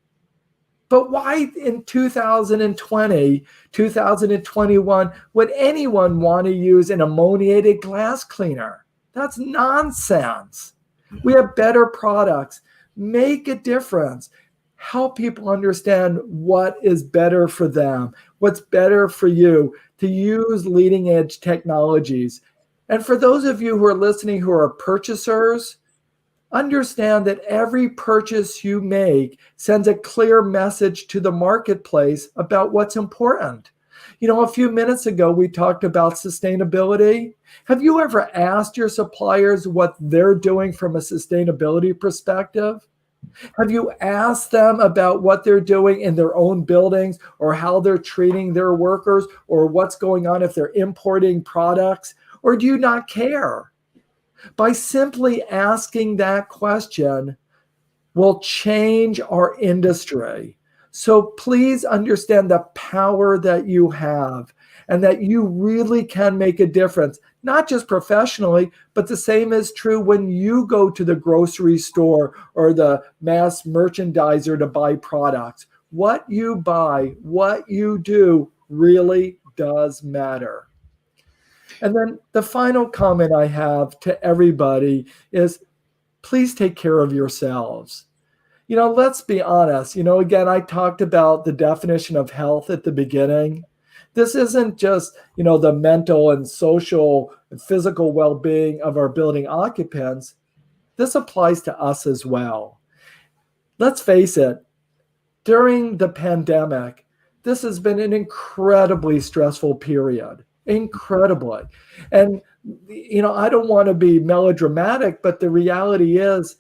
But why in 2020, 2021, would anyone want to use an ammoniated glass cleaner? That's nonsense. We have better products. Make a difference. Help people understand what is better for them, what's better for you, to use leading edge technologies. And for those of you who are listening who are purchasers, understand that every purchase you make sends a clear message to the marketplace about what's important. A few minutes ago, we talked about sustainability. Have you ever asked your suppliers what they're doing from a sustainability perspective? Have you asked them about what they're doing in their own buildings, or how they're treating their workers, or what's going on if they're importing products? Or do you not care? By simply asking that question will change our industry. So please understand the power that you have and that you really can make a difference, not just professionally, but the same is true when you go to the grocery store or the mass merchandiser to buy products. What you buy, what you do really does matter. And then the final comment I have to everybody is, please take care of yourselves. Let's be honest. Again, I talked about the definition of health at the beginning. This isn't just, the mental and social and physical well-being of our building occupants. This applies to us as well. Let's face it, during the pandemic, this has been an incredibly stressful period. Incredibly. And, I don't want to be melodramatic, but the reality is,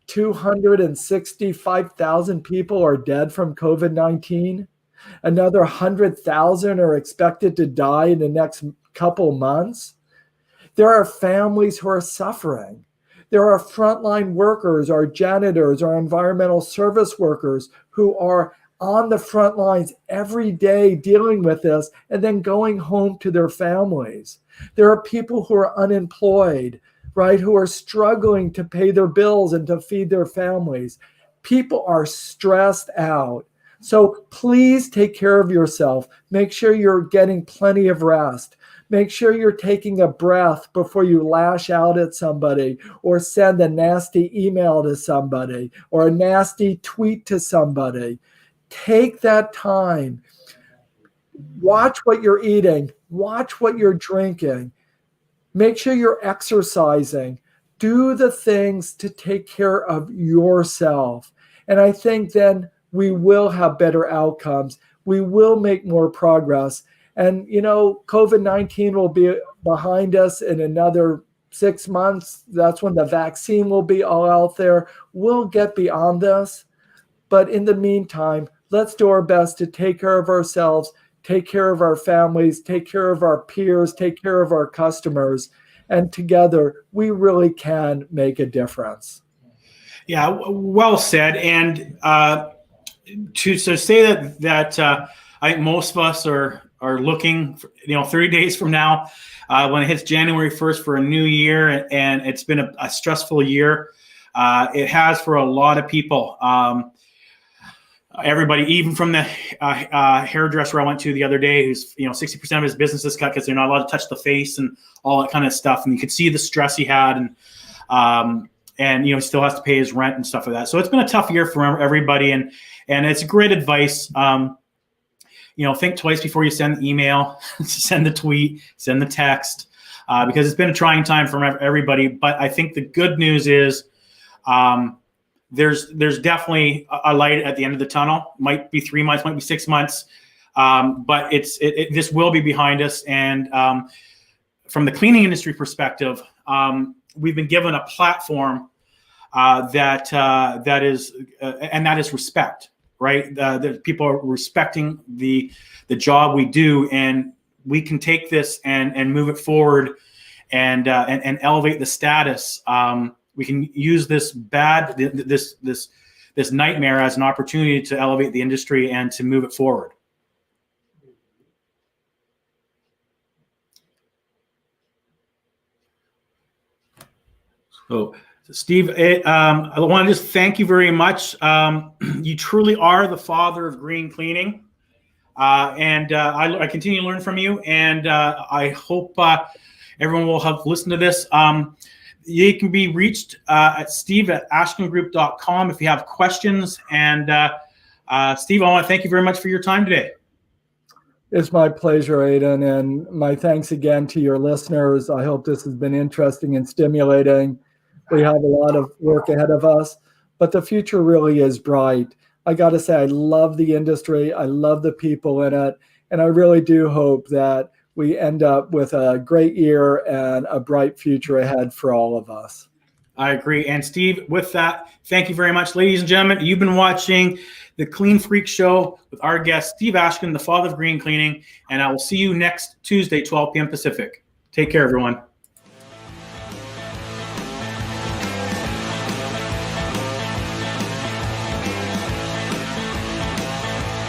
265,000 people are dead from COVID-19. Another 100,000 are expected to die in the next couple months. There are families who are suffering. There are frontline workers, our janitors, our environmental service workers who are on the front lines every day dealing with this and then going home to their families. There are people who are unemployed, right, who are struggling to pay their bills and to feed their families. People are stressed out. So please take care of yourself. Make sure you're getting plenty of rest. Make sure you're taking a breath before you lash out at somebody or send a nasty email to somebody or a nasty tweet to somebody. Take that time. Watch what you're eating. Watch what you're drinking. Make sure you're exercising. Do the things to take care of yourself. And I think then we will have better outcomes. We will make more progress. And, COVID-19 will be behind us in another 6 months. That's when the vaccine will be all out there. We'll get beyond this. But in the meantime, let's do our best to take care of ourselves, take care of our families, take care of our peers, take care of our customers. And together, we really can make a difference. Yeah, well said. And to say that I think most of us are looking, 30 days from now, when it hits January 1st for a new year, and it's been a stressful year. It has for a lot of people. Everybody, even from the hairdresser I went to the other day, who's 60% of his business is cut because they're not allowed to touch the face and all that kind of stuff. And you could see the stress he had, and he still has to pay his rent and stuff like that. So it's been a tough year for everybody, and it's great advice. Think twice before you send the email, send the tweet, send the text, because it's been a trying time for everybody. But I think the good news is, there's definitely a light at the end of the tunnel. Might be 3 months, might be 6 months, but this will be behind us. And from the cleaning industry perspective, we've been given a platform that is respect, right? That people are respecting the job we do, and we can take this and move it forward and elevate the status. we can use this this nightmare as an opportunity to elevate the industry and to move it forward. So, Steve, I want to just thank you very much. You truly are the father of green cleaning. I continue to learn from you, and I hope everyone will have listened to this. You can be reached at steve@ashkingroup.com if you have questions. And Steve, I want to thank you very much for your time today. It's my pleasure, Adon, and my thanks again to your listeners. I hope this has been interesting and stimulating. We have a lot of work ahead of us, but the future really is bright. I got to say, I love the industry. I love the people in it. And I really do hope that we end up with a great year and a bright future ahead for all of us. I agree. And Steve, with that, thank you very much. Ladies and gentlemen, you've been watching the Clean Freak Show with our guest, Steve Ashkin, the father of green cleaning. And I will see you next Tuesday, 12 p.m. Pacific. Take care, everyone.